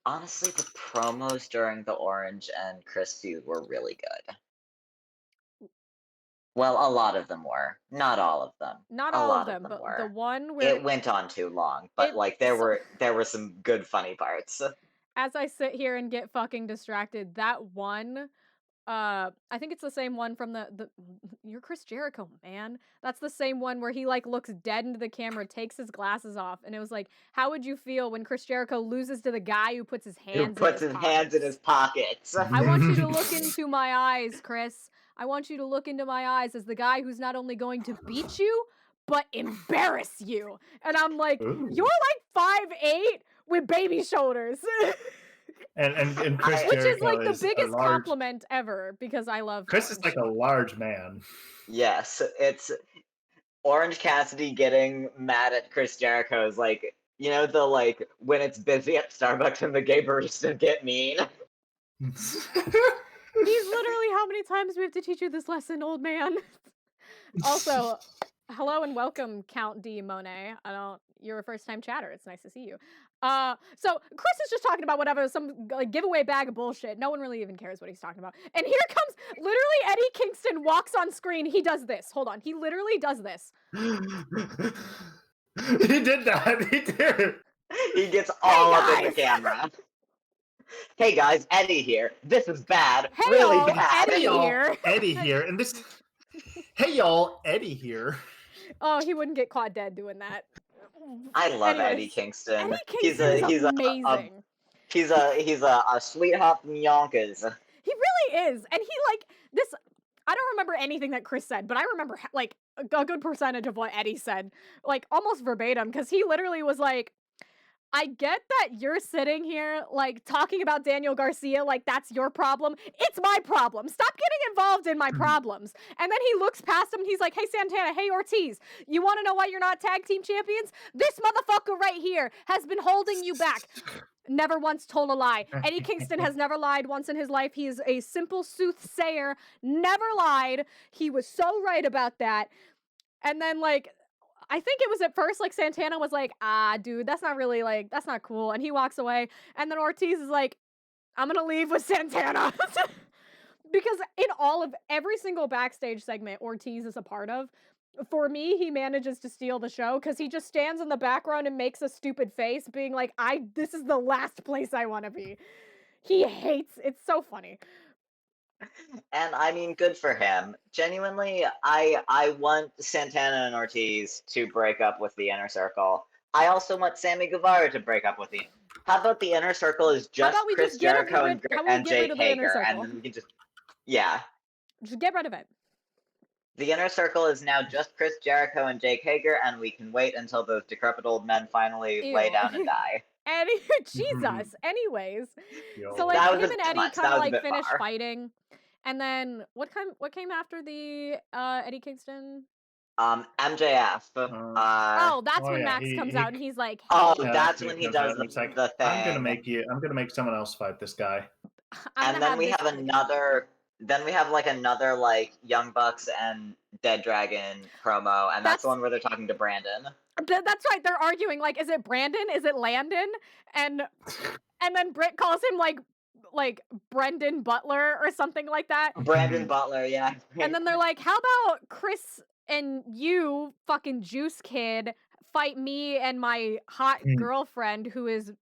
Honestly, the promos during the Orange and Chris feud were really good. Well, a lot of them were. Not all of them. Not a all lot of them, but were. the one where it went on too long, but like there were some good funny parts. As I sit here and get fucking distracted, that one, I think it's the same one from the you're Chris Jericho, man. That's the same one where he like looks dead into the camera, takes his glasses off, and it was like, how would you feel when Chris Jericho loses to the guy who puts his hands hands in his pockets? I want you to look into my eyes, Chris. I want you to look into my eyes as the guy who's not only going to beat you, but embarrass you. And I'm like, Ooh. you're like 5'8" with baby shoulders. and Chris Which Jericho is like the biggest large... compliment ever because I love Chris Orange. is like a large man. Yes, it's Orange Cassidy getting mad at Chris Jericho is like, the like when it's busy at Starbucks and the gay baristas get mean. He's literally, how many times we have to teach you this lesson, old man? Also, hello and welcome, Count D. Monet. You're a first-time chatter. It's nice to see you. So Chris is just talking about whatever, some like giveaway bag of bullshit. No one really even cares what he's talking about. And here comes literally Eddie Kingston walks on screen. He does this. Hold on. He literally does this. He did that. He did. He gets all up in the camera. Hey guys, Eddie here. This is bad. Hey really y'all, bad. Eddie here. Eddie here. And this. Hey y'all, Eddie here. Oh, he wouldn't get caught dead doing that. I love Eddie Kingston. Eddie Kingston is amazing. He's a sweetheart from Yonkers. He really is. And he like this. I don't remember anything that Chris said, but I remember like a good percentage of what Eddie said, like almost verbatim, because he literally was like, I get that you're sitting here, like, talking about Daniel Garcia like that's your problem. It's my problem. Stop getting involved in my problems. And then he looks past him and he's like, hey, Santana, hey, Ortiz, you want to know why you're not tag team champions? This motherfucker right here has been holding you back. Never once told a lie. Eddie Kingston has never lied once in his life. He is a simple soothsayer. Never lied. He was so right about that. And then, like, I think it was at first, like, Santana was like, dude, that's not really, like, that's not cool. And he walks away. And then Ortiz is like, I'm going to leave with Santana. Because in all of every single backstage segment Ortiz is a part of, for me, he manages to steal the show because he just stands in the background and makes a stupid face, being like, this is the last place I want to be. He hates it's so funny. And I mean, good for him. Genuinely, I want Santana and Ortiz to break up with the Inner Circle. I also want Sammy Guevara to break up with the. How about the Inner Circle is How just about we Chris just get Jericho rid, how about we and get rid Jake of the Inner Hager, and Circle? then we can just get rid of it. The Inner Circle is now just Chris Jericho and Jake Hager, and we can wait until those decrepit old men finally lay Ew. down and die. And Jesus. Anyways, so like That was him a and bit Eddie much. kind That of was a like bit finished far. fighting, and then what came after the Eddie Kingston? MJF. Oh, that's when yeah, Max comes out and he's like, Oh, "Hey, that's when he does it's like, the thing. I'm gonna make someone else fight this guy. And then we have another. Then we have like another like Young Bucks and Dead Dragon promo, and that's the one where they're talking to Brandon. That's right. They're arguing like, is it Brandon? Is it Landon? And then Britt calls him like Brendan Butler or something like that. Brandon Butler, yeah. And then they're like, how about Chris and you, fucking juice kid, fight me and my hot girlfriend who is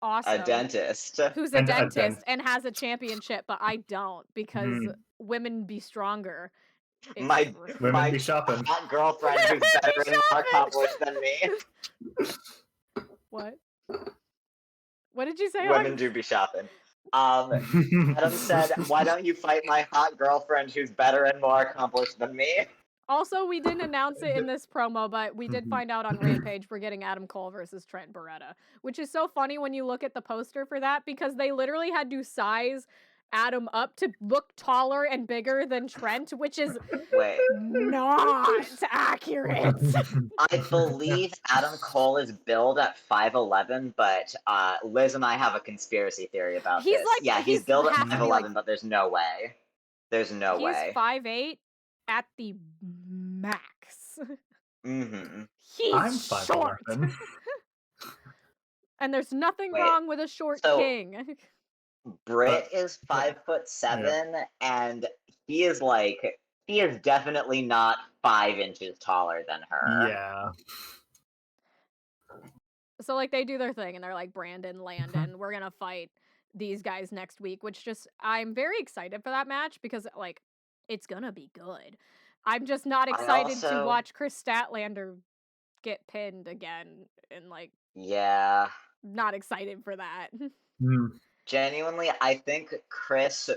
awesome. A dentist. Who's a dentist and has a championship, but I don't because women be stronger. Women be shopping. Hot girlfriend who's better and more accomplished than me. What? What did you say? Women do be shopping. Adam said, why don't you fight my hot girlfriend who's better and more accomplished than me? Also, we didn't announce it in this promo, but we did find out on Rampage we're getting Adam Cole versus Trent Beretta, which is so funny when you look at the poster for that because they literally had to size Adam up to look taller and bigger than Trent, which is not accurate. I believe Adam Cole is billed at 5'11", but Liz and I have a conspiracy theory about this. He's billed at 5'11", but there's no way. There's no way. He's 5'8" at the max. Mm-hmm. I'm short. And there's nothing wrong with a short king. Britt is 5'7", and he is definitely not 5 inches taller than her. Yeah. So like they do their thing and they're like, Brandon, Landon, we're gonna fight these guys next week, which just I'm very excited for that match because like it's gonna be good. I'm just not excited to watch Chris Statlander get pinned again and like not excited for that. Genuinely, I think Chris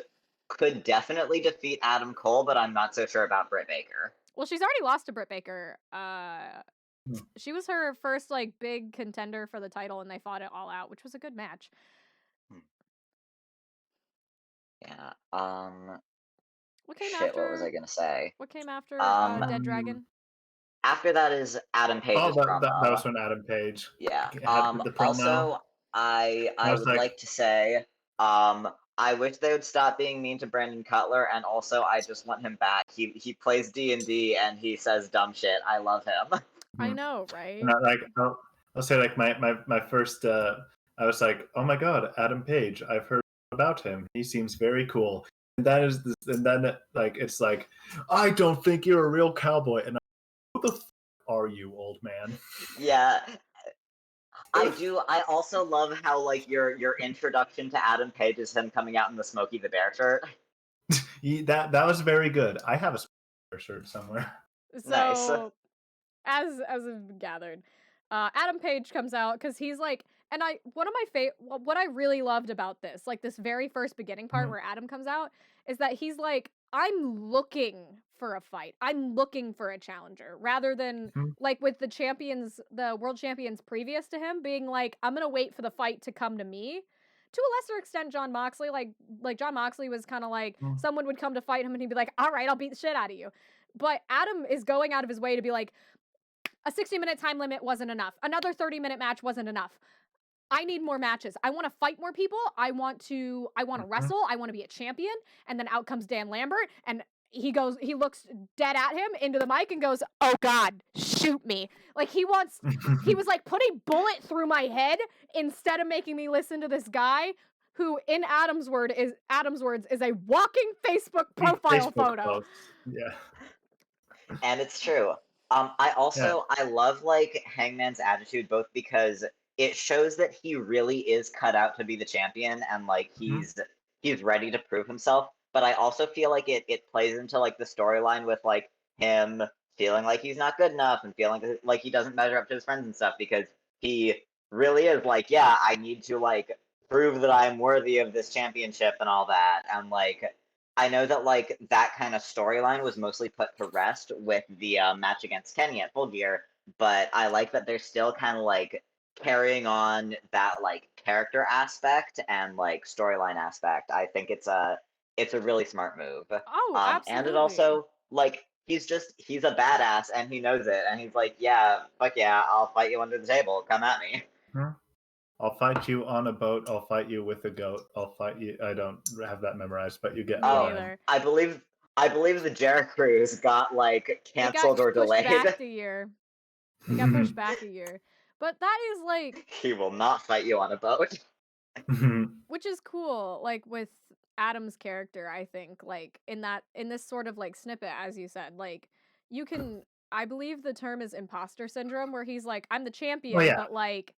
could definitely defeat Adam Cole, but I'm not so sure about Britt Baker. Well, she's already lost to Britt Baker. She was her first like big contender for the title, and they fought it all out, which was a good match. Yeah. What came after? What was I gonna say? What came after Dead Dragon? After that is Adam Page's promo. That was when Adam Page. Yeah. The promo. Also, I would like to say, I wish they would stop being mean to Brandon Cutler, and also I just want him back. He plays D&D and he says dumb shit. I love him. I know, right? And I'll say like my first. I was like, oh my god, Adam Page. I've heard about him. He seems very cool. And then like it's like, I don't think you're a real cowboy. And who the are you, old man? Yeah. I do. I also love how like your introduction to Adam Page is him coming out in the Smokey the Bear shirt. That was very good. I have a Bear shirt somewhere. So, nice. As I've gathered, Adam Page comes out because he's like, and one of my what I really loved about this, like this very first beginning part where Adam comes out, is that he's like, I'm looking for a fight. I'm looking for a challenger rather than like with the world champions previous to him being like, I'm going to wait for the fight to come to me. To a lesser extent, Jon Moxley, like Jon Moxley was kind of like someone would come to fight him and he'd be like, all right, I'll beat the shit out of you. But Adam is going out of his way to be like, a 60-minute time limit wasn't enough. Another 30-minute match wasn't enough. I need more matches. I want to fight more people. I want to wrestle. I want to be a champion. And then out comes Dan Lambert and he looks dead at him into the mic and goes, oh God, shoot me. Like he was like, put a bullet through my head instead of making me listen to this guy who in Adam's words is a walking Facebook profile Facebook photo. posts. Yeah. And it's true. I love like Hangman's attitude both because it shows that he really is cut out to be the champion and like he's ready to prove himself. But I also feel like it plays into like the storyline with like him feeling like he's not good enough and feeling like he doesn't measure up to his friends and stuff because he really is like, yeah, I need to like prove that I'm worthy of this championship and all that. And like I know that like that kind of storyline was mostly put to rest with the match against Kenny at Full Gear, but I like that they're still kind of like carrying on that like character aspect and like storyline aspect. I think it's a really smart move. Oh, And it absolutely. also like he's a badass and he knows it and he's like, yeah, fuck yeah, I'll fight you under the table. Come at me. Mhm. I'll fight you on a boat. I'll fight you with a goat. I'll fight you. I don't have that memorized, but you get Me what Oh, I'm. neither. I believe the Jarrett cruise got like It got canceled or pushed delayed. back a year. It got pushed back a year. But that is like, He will not fight you on a boat. which is cool, like with Adam's character, I think, like in this sort of like snippet, as you said, like you can, I believe the term is imposter syndrome, where he's like, I'm the Oh champion, yeah. but like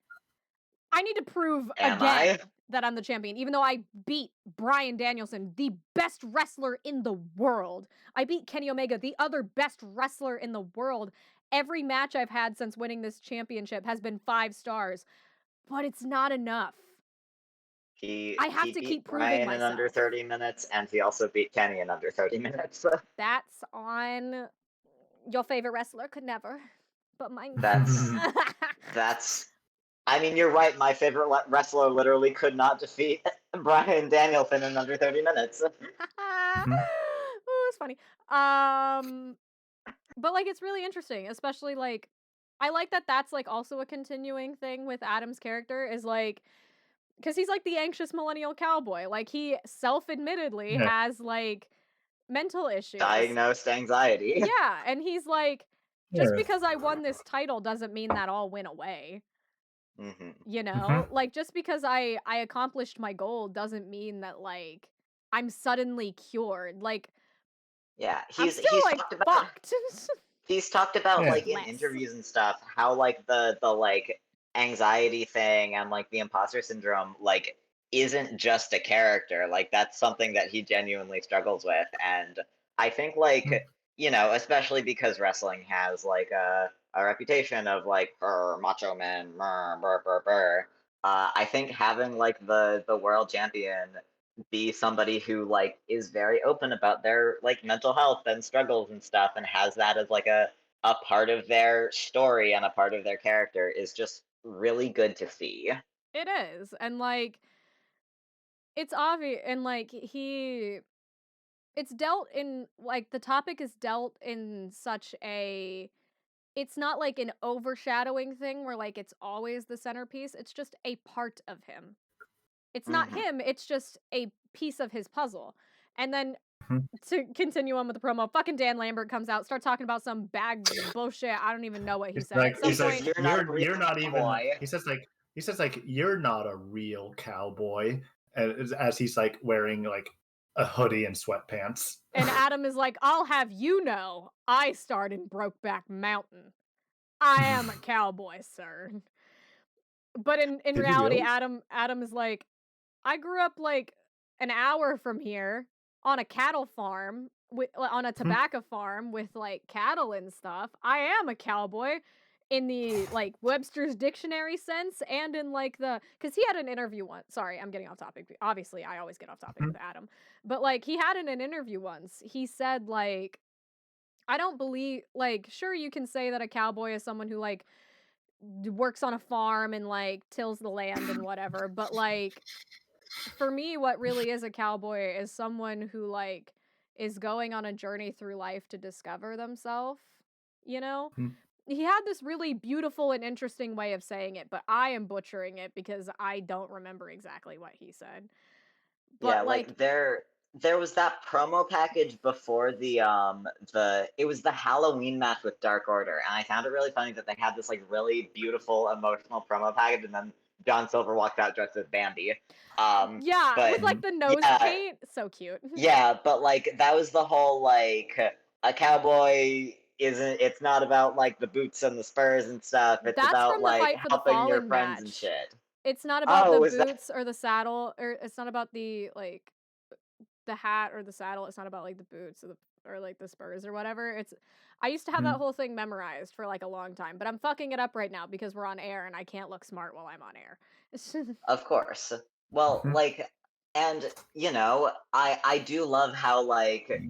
I need to prove Am again I? that I'm the champion, even though I beat Bryan Danielson, the best wrestler in the world. I beat Kenny Omega, the other best wrestler in the world. Every match I've had since winning this championship has been 5 stars, but it's not enough. I have He to keep beat proving Brian in under myself. 30 minutes, and he also beat Kenny in under 30 minutes. That's on your favorite wrestler could never, but mine That's can. that's. I mean, you're right. My favorite wrestler literally could not defeat Brian Danielson in under 30 minutes. Ooh, it's funny. But like it's really interesting, especially like I like that that's like also a continuing thing with Adam's character is like because he's like the anxious millennial cowboy. Like he self-admittedly Yeah. has like mental issues. Diagnosed anxiety. Yeah, and he's like just Yeah. because I won this title doesn't mean that all went away. Hmm. You know? Mhm. Like just because I accomplished my goal doesn't mean that like I'm suddenly cured. Like Yeah, I'm still he's like talked about fucked. he's talked about Yeah. like Just in less. interviews and stuff how like the like anxiety thing and like the imposter syndrome like isn't just a character, like that's something that he genuinely struggles with. And I think Mhm. like especially because wrestling has like a reputation of like macho man brr. I think having like the world champion be somebody who like is very open about their like mental health and struggles and stuff and has that as like a part of their story and a part of their character is just really good to see. It is. And like it's obvious and like it's dealt in like the topic is dealt in such a it's not like an overshadowing thing where like it's always the centerpiece. It's just a part of him. It's not Hmm. him, it's just a piece of his puzzle. And then Mhm. to continue on with the promo, fucking Dan Lambert comes out, start talking about some bag bullshit. I don't even know what he He's said. At like He some he's says like point, you're not a real you're not even. cowboy. He says like you're not a real cowboy, as he's like wearing like a hoodie and sweatpants. and Adam is like, I'll have you know, I starred in Brokeback Mountain. I am a cowboy, sir. But in Did you reality, really? Adam is like, I grew up like an hour from here on a cattle farm with on a Mhm. tobacco farm with like cattle and stuff. I am a cowboy in the like Webster's dictionary sense and in like the cuz he had an interview once. Sorry, I'm getting off topic. Obviously, I always get off topic Mhm. with Adam. But like he had in an interview once. He said like I don't believe like sure you can say that a cowboy is someone who like works on a farm and like tills the land and whatever, but like for me, what really is a cowboy is someone who like is going on a journey through life to discover themselves, you know? Mhm. He had this really beautiful and interesting way of saying it, but I am butchering it because I don't remember exactly what he said. Yeah, But like like there was that promo package before the it was the Halloween match with Dark Order, and I found it really funny that they had this like really beautiful emotional promo package, and then John Silver walked out dressed as Bambi. Yeah, with But like the nose yeah, paint. So cute. yeah, but like that was the whole like a cowboy isn't. It's not about like the boots and the spurs and stuff. It's That's about from the like Fight for the helping your Fallen friends and match. shit. It's not about the Oh, is that boots or the saddle, or it's not about the like the hat or the saddle. It's not about like the boots or like the spurs or whatever. I used to have that Mhm. whole thing memorized for like a long time, but I'm fucking it up right now because we're on air and I can't look smart while I'm on air. of course? Well, Mhm. like, and I do love how like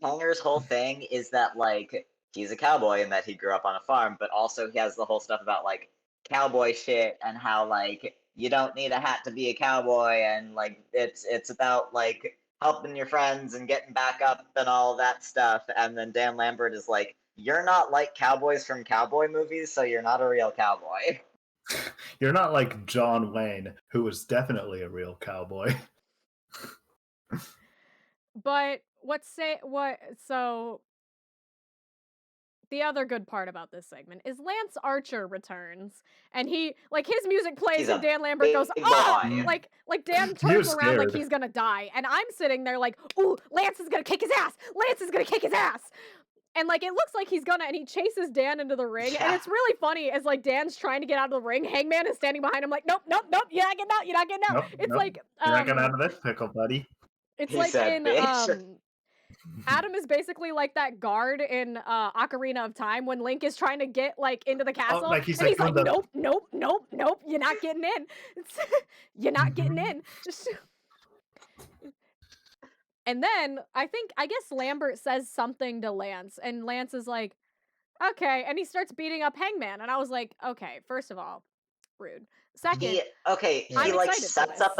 Hanger's whole thing is that like he's a cowboy and that he grew up on a farm, but also he has the whole stuff about like cowboy shit and how like you don't need a hat to be a cowboy and like it's about like helping your friends and getting back up and all that stuff. And then Dan Lambert is like, you're not like cowboys from cowboy movies, so you're not a real cowboy. You're not like John Wayne, who was definitely a real cowboy. But so the other good part about this segment is Lance Archer returns, and his music plays He's and a Dan Lambert goes, big "Ah!" boy. Like Dan He turns was around like scared. he's gonna die, and I'm sitting there like, "Ooh, Lance is gonna kick his ass! Lance is gonna kick his ass!" And like it looks like he's gonna, and he chases Dan into the ring, and Yeah, it's really funny as like Dan's trying to get out of the ring. Hangman is standing behind him like, "Nope, nope, nope, you're not getting out, you're not getting out." Nope, It's nope. like You're not getting out of this pickle, buddy. it's he like said, in bitch. Adam is basically like that guard in Ocarina of Time when Link is trying to get like into the Oh, castle like he's and like he's doing like, the. nope, nope, nope, nope, you're not getting in. You're not getting Mhm. in. And then I guess Lambert says something to Lance, and Lance is like, okay, and he starts beating up Hangman, and I was like, okay, first of all, rude. Second, He I'm Yeah. like excited for sets this. up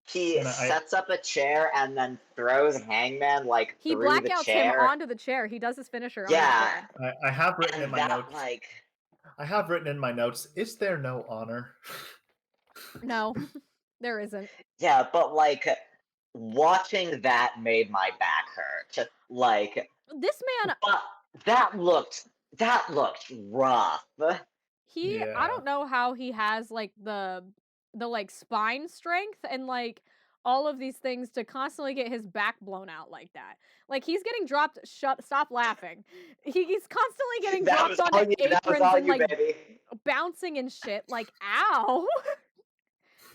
he And sets up a chair and then throws Hangman like He through the blackouts him chair. onto the chair. He does his finisher onto the Yeah, chair. I have written in and my that notes. like I have written in my notes. Is there no honor? No, there isn't. yeah, but like watching that made my back hurt. Like, This man, but that looked rough. I Yeah. don't know how he has like the like spine strength and like all of these things to constantly get his back blown out like that. Like he's getting dropped. Stop laughing. He's constantly getting That dropped was onto all you. That was aprons all and you, like baby. bouncing and shit. Like ow.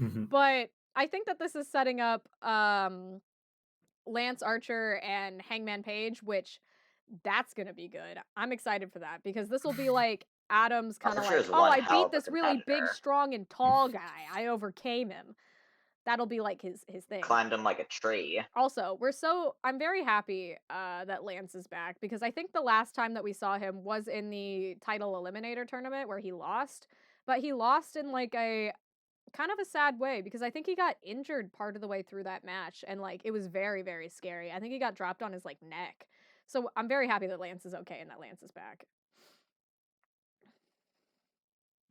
But I think that this is setting up Lance Archer and Hangman Page, which that's gonna be good. I'm excited for that because this will be like Adam's kind of Archer like, is oh, one I hell beat of a this really big, competitor. strong, and tall guy. I overcame him. That'll be like his thing. Climbed him like a tree. Also, I'm very happy that Lance is back because I think the last time that we saw him was in the title eliminator tournament where he lost, but he lost in like a kind of a sad way because I think he got injured part of the way through that match and like it was very, very scary. I think he got dropped on his like neck. So I'm very happy that Lance is okay and that Lance is back.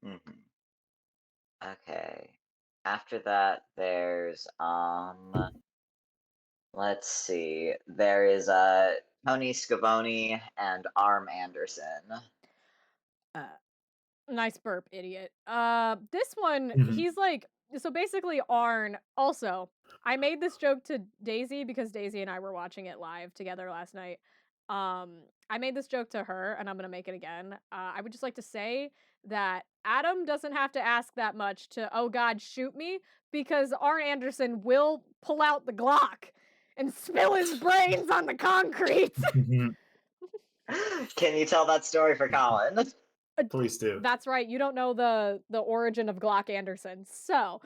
Hmm. Okay. After that, there's let's see. There is Tony Schiavone and Arm Anderson. Uh, Nice burp, idiot. This one, Mhm. he's like, so basically, Arn. Also, I made this joke to Daisy because Daisy and I were watching it live together last night. I made this joke to her, and I'm gonna make it again. I would just like to say that Adam doesn't have to ask that much to, oh God, shoot me, because Arn Anderson will pull out the Glock and spill his brains on the concrete. Can you tell that story for Colin? Please do. That's right. You don't know the origin of Glock Anderson. So,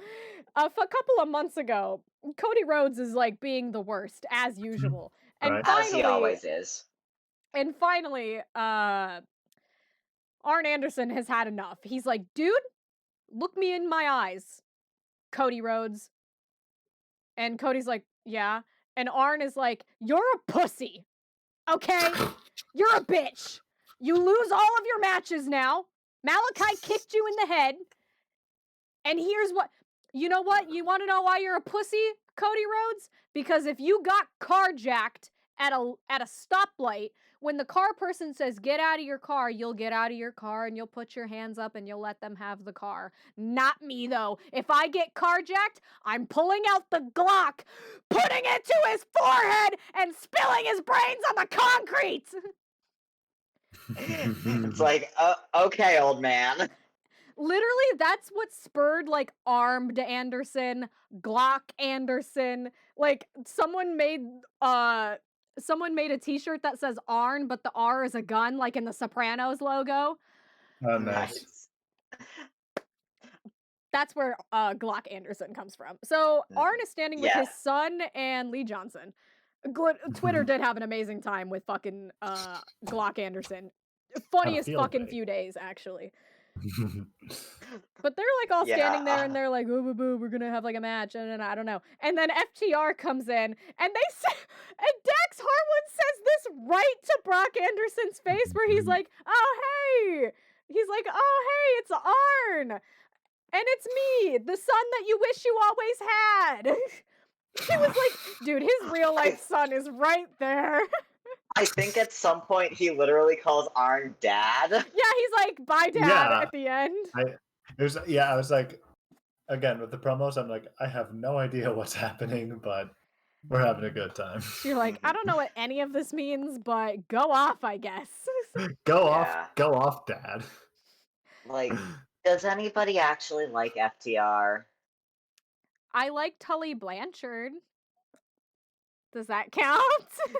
a couple of months ago, Cody Rhodes is like being the worst as usual. And Right. As he finally, always is. and finally, Arn Anderson has had enough. He's like, "Dude, look me in my eyes, Cody Rhodes." And Cody's like, "Yeah." And Arn is like, "You're a pussy. Okay? You're a bitch. You lose all of your matches now. Malachi kicked you in the head. And here's what, you know what? You want to know why you're a pussy, Cody Rhodes? Because if you got carjacked at a stoplight, when the car person says get out of your car, you'll get out of your car and you'll put your hands up and you'll let them have the car. Not me though. If I get carjacked, I'm pulling out the Glock, putting it to his forehead, and spilling his brains on the concrete. It's like, okay, old man. Literally, that's what spurred like Armed Anderson, Glock Anderson. Like someone made a t-shirt that says Arn, but the R is a gun, like in the Sopranos logo. Oh, nice. That's where Glock Anderson comes from. So Arn is standing with his son and Lee Johnson. Twitter did have an amazing time with fucking Glock Anderson. Funniest fucking few days, actually. But they're like all standing there and they're like, oh, we're gonna have like a match, and I don't know. And then FTR comes in and they say, and Dax Harwood says this right to Brock Anderson's face, where he's like, oh hey, it's Arn, and it's me, the son that you wish you always had. He was like, dude, his real life son is right there. I think at some point he literally calls Arn dad. Yeah, he's like, bye dad at the end. I was like, again, with the promos, I'm like, I have no idea what's happening, but we're having a good time. You're like, I don't know what any of this means, but go off, I guess. Go off, dad. Like, does anybody actually like FTR? I like Tully Blanchard. Does that count?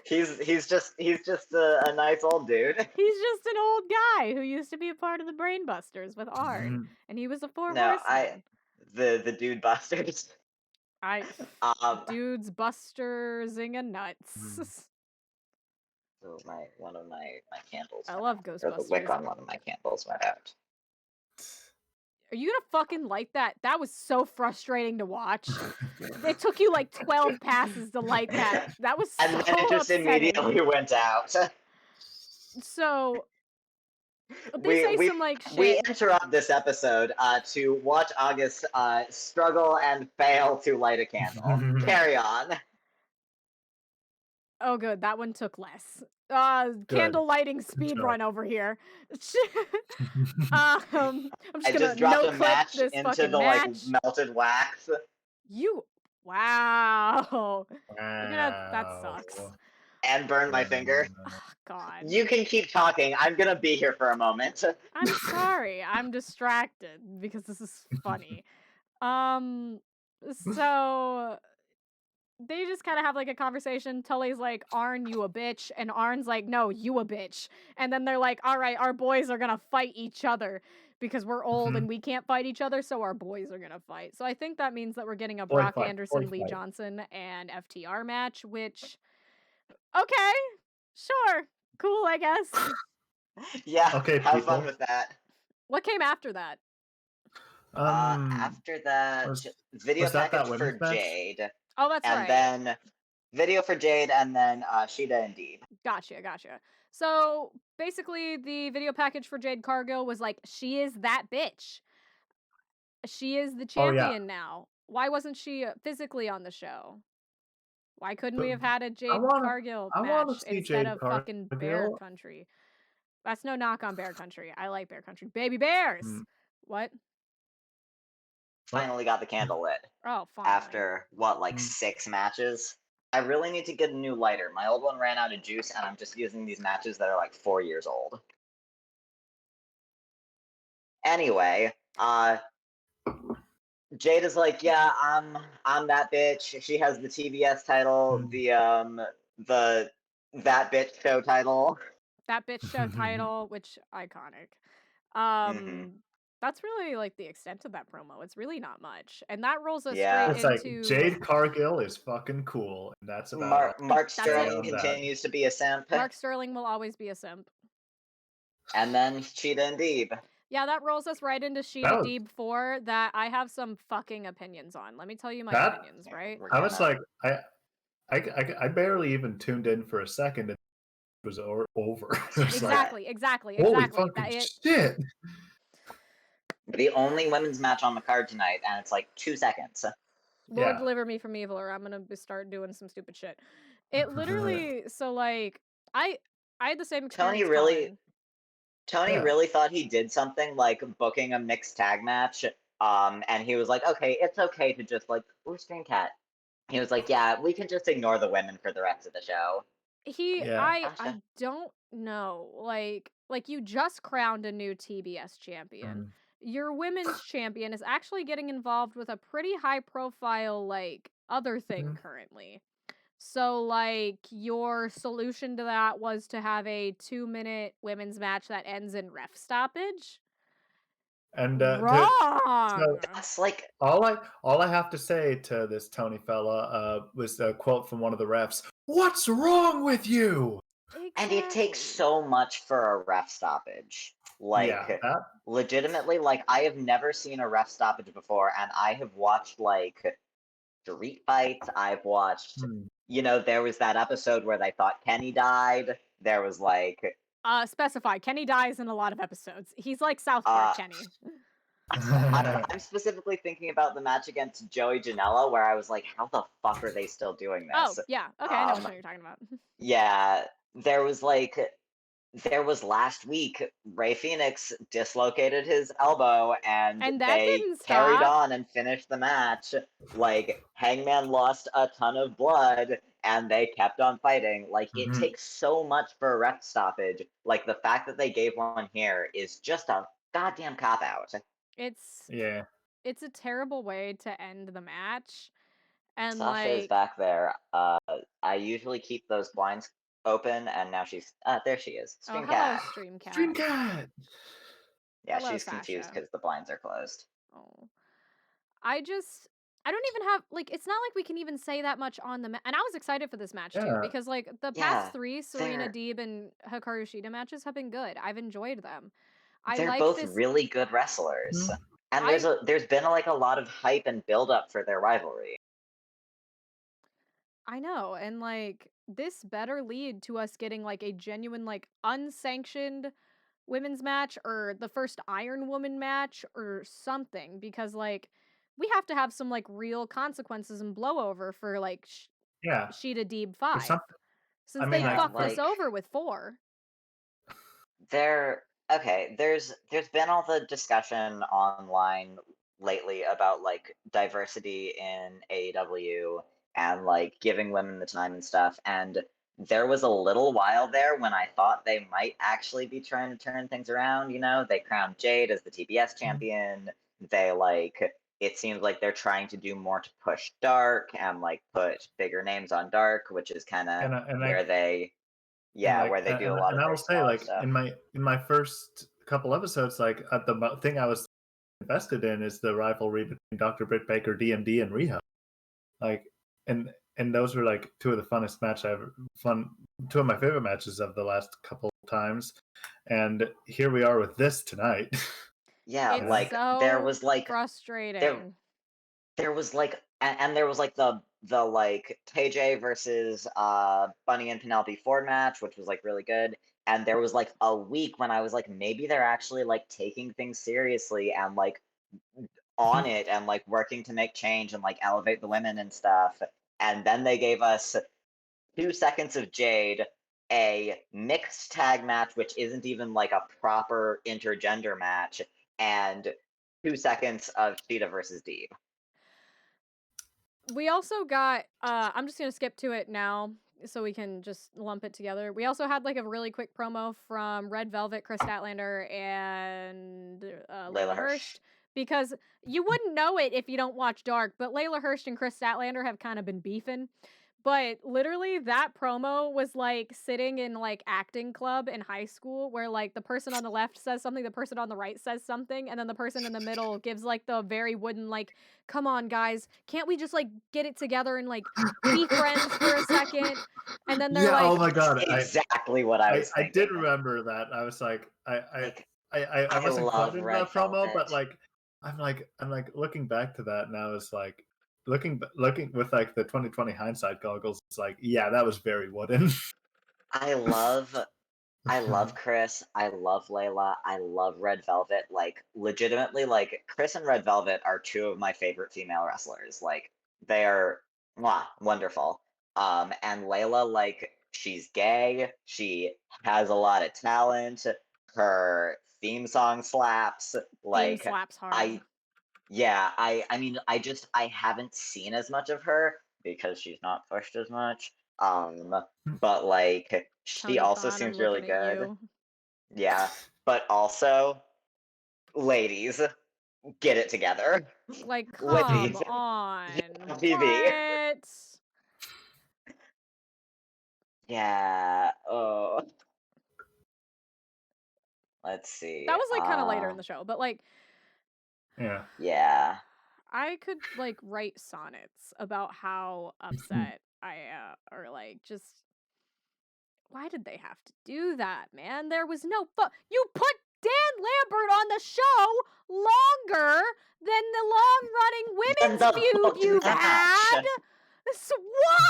he's just a nice old dude. He's just an old guy who used to be a part of the Brainbusters with Arn, and he was a horseman. The dude busters. Dudes buster zinga nuts. So one of my candles. I love Ghostbusters. The wick on one of my candles went out. Are you gonna fucking light that? That was so frustrating to watch. It took you like 12 passes to light that. That was so and then it just upsetting. Immediately went out. So they say some like shit. We interrupt this episode to watch August struggle and fail to light a candle. Carry on. Oh, good. That one took less. Candle lighting speed run over here. I'm just dropped a match this into the match. like melted wax. Wow. That sucks. And burned my finger. Oh, God. You can keep talking. I'm gonna be here for a moment. I'm sorry. I'm distracted because this is funny. So they just kind of have like a conversation. Tully's like, Arn, you a bitch. And Arn's like, no, you a bitch. And then they're like, all right, our boys are gonna fight each other because we're old and we can't fight each other, so our boys are gonna fight. So I think that means that we're getting a Brock Anderson, Lee Johnson, and FTR match, which, okay, sure, cool, I guess. Yeah, okay, have fun with that. What came after that? After that, video package for Jade. Oh, that's right. And then video for Jade, and then Shida and Deeb. Gotcha. So basically, the video package for Jade Cargill was like, she is that bitch. She is the champion now. Why wasn't she physically on the show? Why couldn't we have had a Jade Cargill match instead of fucking Bear Country? That's no knock on Bear Country. I like Bear Country. Baby Bears! What? Finally got the candle lit. Oh, finally. After, 6 matches? I really need to get a new lighter. My old one ran out of juice, and I'm just using these matches that are like 4 years old. Anyway, Jade is like, yeah, I'm that bitch. She has the TBS title, the That Bitch Show title. That Bitch Show title, which iconic. That's really like the extent of that promo. It's really not much, and that rolls us straight it's into like Jade Cargill is fucking cool, and that's about Mark Sterling continues to be a simp. Mark Sterling will always be a simp. And then Shida and Deeb. Yeah, that rolls us right into Shida Deeb 4 that I have some fucking opinions on. Let me tell you my opinions, right? I was like, I barely even tuned in for a second, and it was over. Exactly. Holy fucking shit! The only women's match on the card tonight, and it's like 2 seconds. Lord deliver me from evil, or I'm gonna start doing some stupid shit. It literally so, like, I I had the same Tony experience really Colin. Tony Yeah. really thought he did something like booking a mixed tag match. And he was like, okay, it's okay to just like, ooh, Stream Cat. He was like, yeah, we can just ignore the women for the rest of the show. Yeah. I Gotcha. don't know, like, you just crowned a new TBS champion. Mm. Your women's champion is actually getting involved with a pretty high profile, like, other thing Mhm. currently. So, like, your solution to that was to have a 2-minute women's match that ends in ref stoppage? And so Wrong! That's like, all I have to say to this Tony fella was a quote from one of the refs. What's wrong with you? and it takes Exactly. so much for a ref stoppage. Yeah, Like, that. legitimately, like, I have never seen a ref stoppage before, and I have watched, like, street fights. I've watched, Hmm. there was that episode where they thought Kenny died. There was, like, Specify, Kenny dies in a lot of episodes. He's like South Park uh, Kenny. I'm specifically thinking about the match against Joey Janela, where I was like, how the fuck are they still doing Oh, this? yeah, okay, I know which Um, one you're talking about. yeah, there was like there was last week, Ray Phoenix dislocated his elbow and And that they didn't carried stop. on and finished the match. Like, Hangman lost a ton of blood and they kept on fighting. Like, it Mhm. takes so much for a ref stoppage. Like, the fact that they gave one here is just a goddamn cop out. It's Yeah. it's a terrible way to end the match, and, Sasha is like, back there. I usually keep those blinds open, and now she's. There she is. oh, Stream hello, Cat. Stream Cat. Dreamcat. Yeah, Hello, she's confused Sasha. because the blinds are closed. Oh. I just I don't even have like, it's not like we can even say that much on the and I was excited for this match too Yeah. because, like, the past Yeah, 3 Serena they're Deeb and Hikaru Shida matches have been good. I've enjoyed them. I they're like both this really good wrestlers, Mhm. and I there's been like a lot of hype and build up for their rivalry. I know, and, like, this better lead to us getting, like, a genuine, like, unsanctioned women's match or the first Iron Woman match or something because, like, we have to have some, like, real consequences and blowover for, like, Yeah. Sheeta Deeb For 5 something. I since mean, they like Yeah, fucked us for. like over with 4. there okay, there's been all the discussion online lately about like diversity in AEW and like giving women the time and stuff, and there was a little while there when I thought they might actually be trying to turn things around. They crowned Jade as the TBS champion. They like it seems like they're trying to do more to push Dark and like put bigger names on Dark, which is kind of and I, and I where they and where they do a lot and of I will very say, smaller like stuff. in my first couple episodes, like thing I was invested in is the rivalry between Dr. Britt Baker, DMD, and Riho. Like, and those were like two of the funnest match I ever fun, two of my favorite matches of the last couple times. And here we are with this tonight. Yeah, It's uh, like there so was like there frustrating. there was like and there was like the like KJ versus Bunny and Penelope Ford match, which was like really good. And there was like a week when I was like, maybe they're actually like taking things seriously and like on it and like working to make change and like elevate the women and stuff. And then they gave us 2 seconds of Jade, a mixed tag match, which isn't even like a proper intergender match, and 2 seconds of Cheetah versus Deeb. We also got I'm just going to skip to it now so we can just lump it together. We also had like a really quick promo from Red Velvet, Chris Statlander, and Layla Layla Hirsch. Hurst because you wouldn't know it if you don't watch Dark, but Layla Hurst and Chris Statlander have kind of been beefing. But literally that promo was like sitting in like acting club in high school where like the person on the left says something, the person on the right says something, and then the person in the middle gives like the very wooden like, come on guys, can't we just like get it together and like be friends for a second? And then they're yeah. Oh like, my It's god. exactly what I was I did thinking. remember that. I was like, Like, I I wasn't quite love into Red that promo, but Velvet. like, I'm like looking back to that, and I was like, looking with like the 2020 hindsight goggles. It's like, yeah, that was very wooden. I love I love Chris. I love Layla. I love Red Velvet. Like, legitimately, like, Chris and Red Velvet are two of my favorite female wrestlers. Like, they are, mwah, wonderful. And Layla, like, she's gay. She has a lot of talent. Her theme song slaps. Theme Like, slaps hard. I mean, I haven't seen as much of her because she's not pushed as much. But like, she Tony also Khan, I'm seems really looking at good. you. Yeah, but also, ladies, get it together. Like, come Ladies, on. on TV. What? Yeah. Oh, let's see. That was like kind of later in the show, but like, Yeah. Yeah. I could like write sonnets about how upset I or like just why did they have to do that, man? There was no you put Dan Lambert on the show longer than the long-running Then women's the feud booked you've match. had. Dan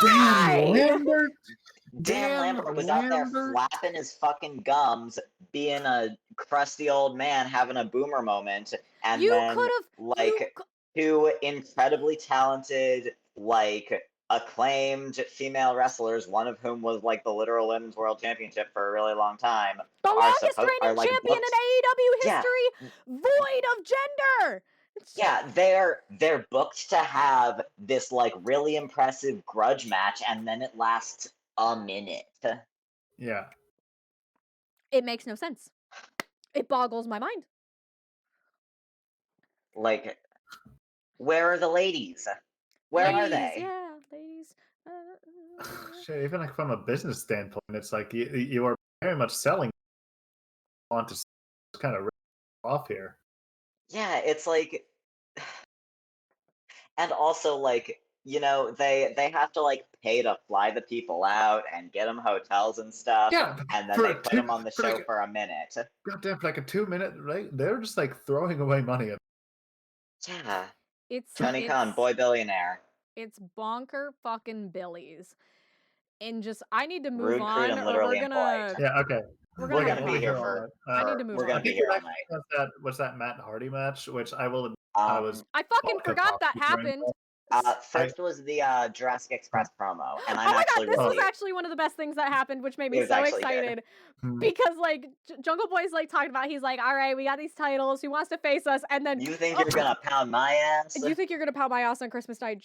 Why? Lambert. Dan Lambert was out there flapping his fucking gums, being a crusty old man, having a boomer moment, and You then could have like two incredibly talented, like acclaimed female wrestlers, one of whom was like the literal women's world championship for a really long time, the longest are reigning like champion booked. in AEW Yeah. history, void of gender. Yeah, they're booked to have this like really impressive grudge match, and then it lasts a minute. Yeah. It makes no sense. It boggles my mind. Like, where are the ladies? Where are they? Yeah, ladies. Shit, even like from a business standpoint, it's like you are very much selling on to kind of off here. Yeah, it's like, and also like, you know, they have to like pay to fly the people out and get them hotels and stuff. Yeah, and then for they a put two- them on the for show like- for a minute. Goddamn, for like a 2 minute, right? They're just like throwing away money. Yeah, It's Tony Khan, boy billionaire. It's bonker fucking billies. And just I need to move Rude, crude, on and or literally we're gonna impolite. Yeah, okay. we're We're gonna gonna move be on. here for. I need to move We're on. gonna I be think here it all actually night. was that Matt Hardy match, which I will. I was. I fucking vodka forgot that coffee during happened. First was the Jurassic Express promo, and I'm Oh my god, actually this was really. actually one of the best things that happened, which made It me was so actually good. excited. Hmm. Because like Jungle Boy's like talking about, he's like, all right, we got these titles. Who wants to face us? And then You think you're gonna pound my ass? you think you're gonna pound my ass on Christmas night,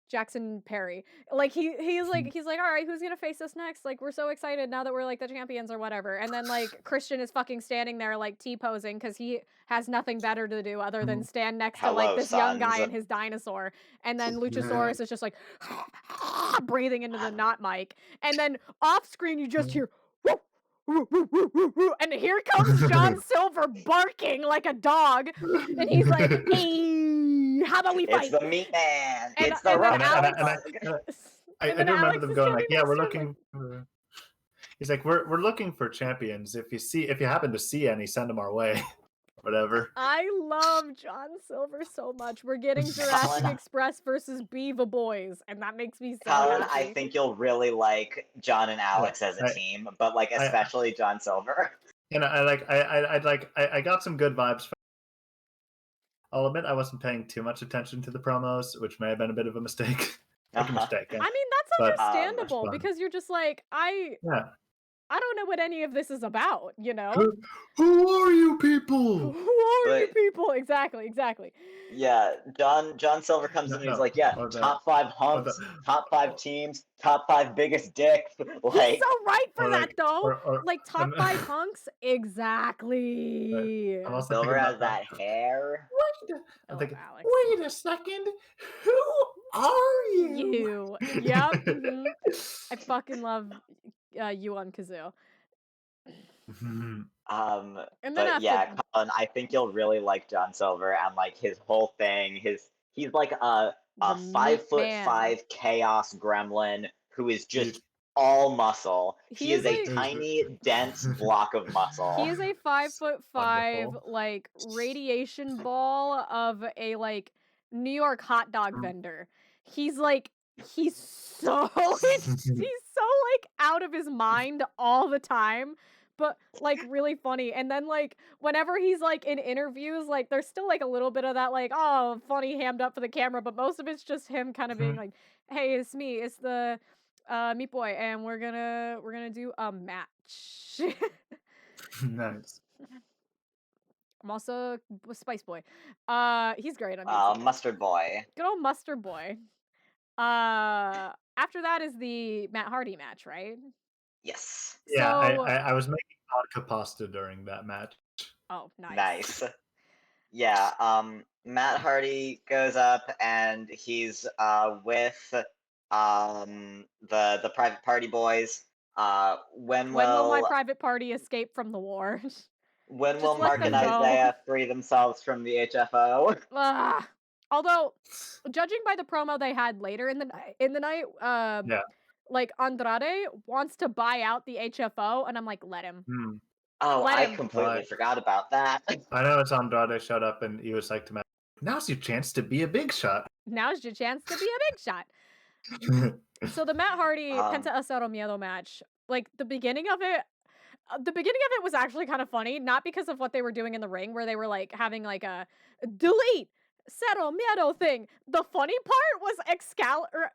Jackson Perry? Like he's like all right, who's gonna face us next? Like we're so excited now that we're like the champions or whatever. And then like Christian is fucking standing there like T-posing because he has nothing better to do other than stand next to like Hello, this young guy sons. and his dinosaur. And then Luchasaurus is just like breathing into the knot mic. And then off screen you just hear woo, woo, woo, woo, woo, woo, and here comes John Silver barking like a dog, and he's like, "Hey, how about we fight?" It's the meat man. And- It's the and then rock Alex- dog. I And then do remember Alex them is going like, standing "Yeah, we're next to him, looking." He's like, "We're looking for champions. If you happen to see any, send them our way." Whatever. I love John Silver so much. We're getting Jurassic Colin- Express versus Beaver Boys, and that makes me so Colin, happy. I think you'll really like John and Alex as a I- team, but like especially John Silver. And I got some good vibes. I'll admit I wasn't paying too much attention to the promos, which may have been a bit of a mistake. Like a mistake. Yeah. I mean, that's But- understandable fun. because you're just like, Yeah. I don't know what any of this is about, you know? Who are you people? Who are you But- people? Exactly. Yeah, John Silver comes in and he's like, yeah, or the- top 5 hunks, top 5 teams, top 5 biggest dicks. He's Like, so right for or that like- though. or- Like top 5 hunks, exactly. I'm also Silver thinking has about that hair. I'm Oh, thinking, Alex. wait a second, who are you? You. Yep. Mhm. I fucking love you on Kazoo. Mhm. And then but after- yeah, Colin, I think you'll really like John Silver and like his whole thing. He's like a The meat 5'5" man. chaos gremlin who is just all muscle. He is a like- tiny, dense block of muscle. He is a 5'5" Wonderful. like radiation ball of a like New York hot dog vendor. He's so he's so like out of his mind all the time, but like really funny. And then like whenever he's like in interviews, like there's still like a little bit of that like, oh, funny hammed up for the camera, but most of it's just him kind of being like, hey, it's me, it's the Meat Boy, and we're gonna do a match. Nice. I'm also a Spice Boy. He's great on BTS. Mustard Boy. Good old Mustard Boy. After that is the Matt Hardy match, right? Yes. Yeah, So, I was making vodka pasta during that match. oh, nice. Nice. Yeah, Matt Hardy goes up and he's with the Private Party boys. When When will my will private party escape from the war? when Just will let Mark them and go. Isaiah free themselves from the HFO? Ugh. Although, judging by the promo they had later in the night, Yeah. like Andrade wants to buy out the HFO, and I'm like, let him. Hmm. Oh, Let I him. completely Right. forgot about that. I know it's Andrade showed up and he was like to Matt, now's your chance to be a big shot. Now's your chance to be a big shot. So the Matt Hardy Penta Acero Miedo match, like the beginning of it was actually kind of funny, not because of what they were doing in the ring, where they were like having like a delete Cero Miedo thing. The funny part was it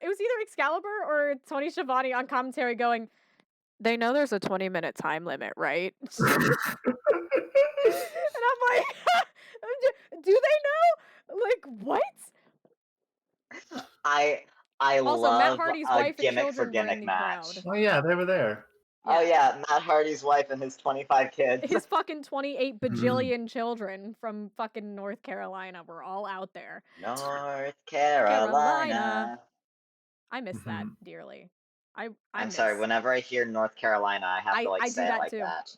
was either Excalibur or Tony Schiavone on commentary going, they know there's a 20-minute time limit, right? And I'm like, do they know? Like, what? I Also, Matt love Hardy's a wife and gimmick for children were in gimmick the match. crowd. Oh yeah, they were there. Oh yeah, Matt Hardy's wife and his 25 kids. His fucking 28 bajillion children from fucking North Carolina were all out there. North Carolina. I miss that Mhm. dearly. I'm sorry, whenever I hear North Carolina, I have to like I do say it that like too. that.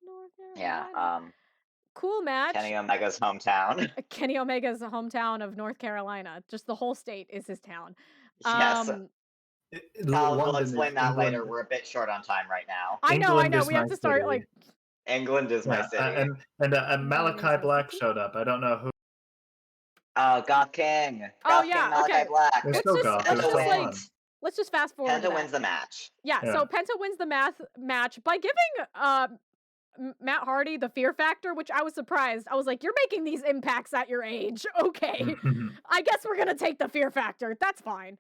North Yeah, Carolina. Cool match. Kenny Omega's hometown. Kenny Omega's hometown of North Carolina. Just the whole state is his town. Yes. We'll London explain is that England. later. We're a bit short on time right now. I know. England is We have my to start city. like England is my Yeah, city. and Malachi Black showed up. I don't know who. Goth King. Oh, Goth yeah, King Malachi okay. Black. They're still goth. They're Penta still fun. wins. Let's just fast forward to Penta that. wins the match. Yeah, so Penta wins the match by giving Matt Hardy the fear factor, which I was surprised. I was like, you're making these impacts at your age. Okay. I guess we're going to take the fear factor. That's fine.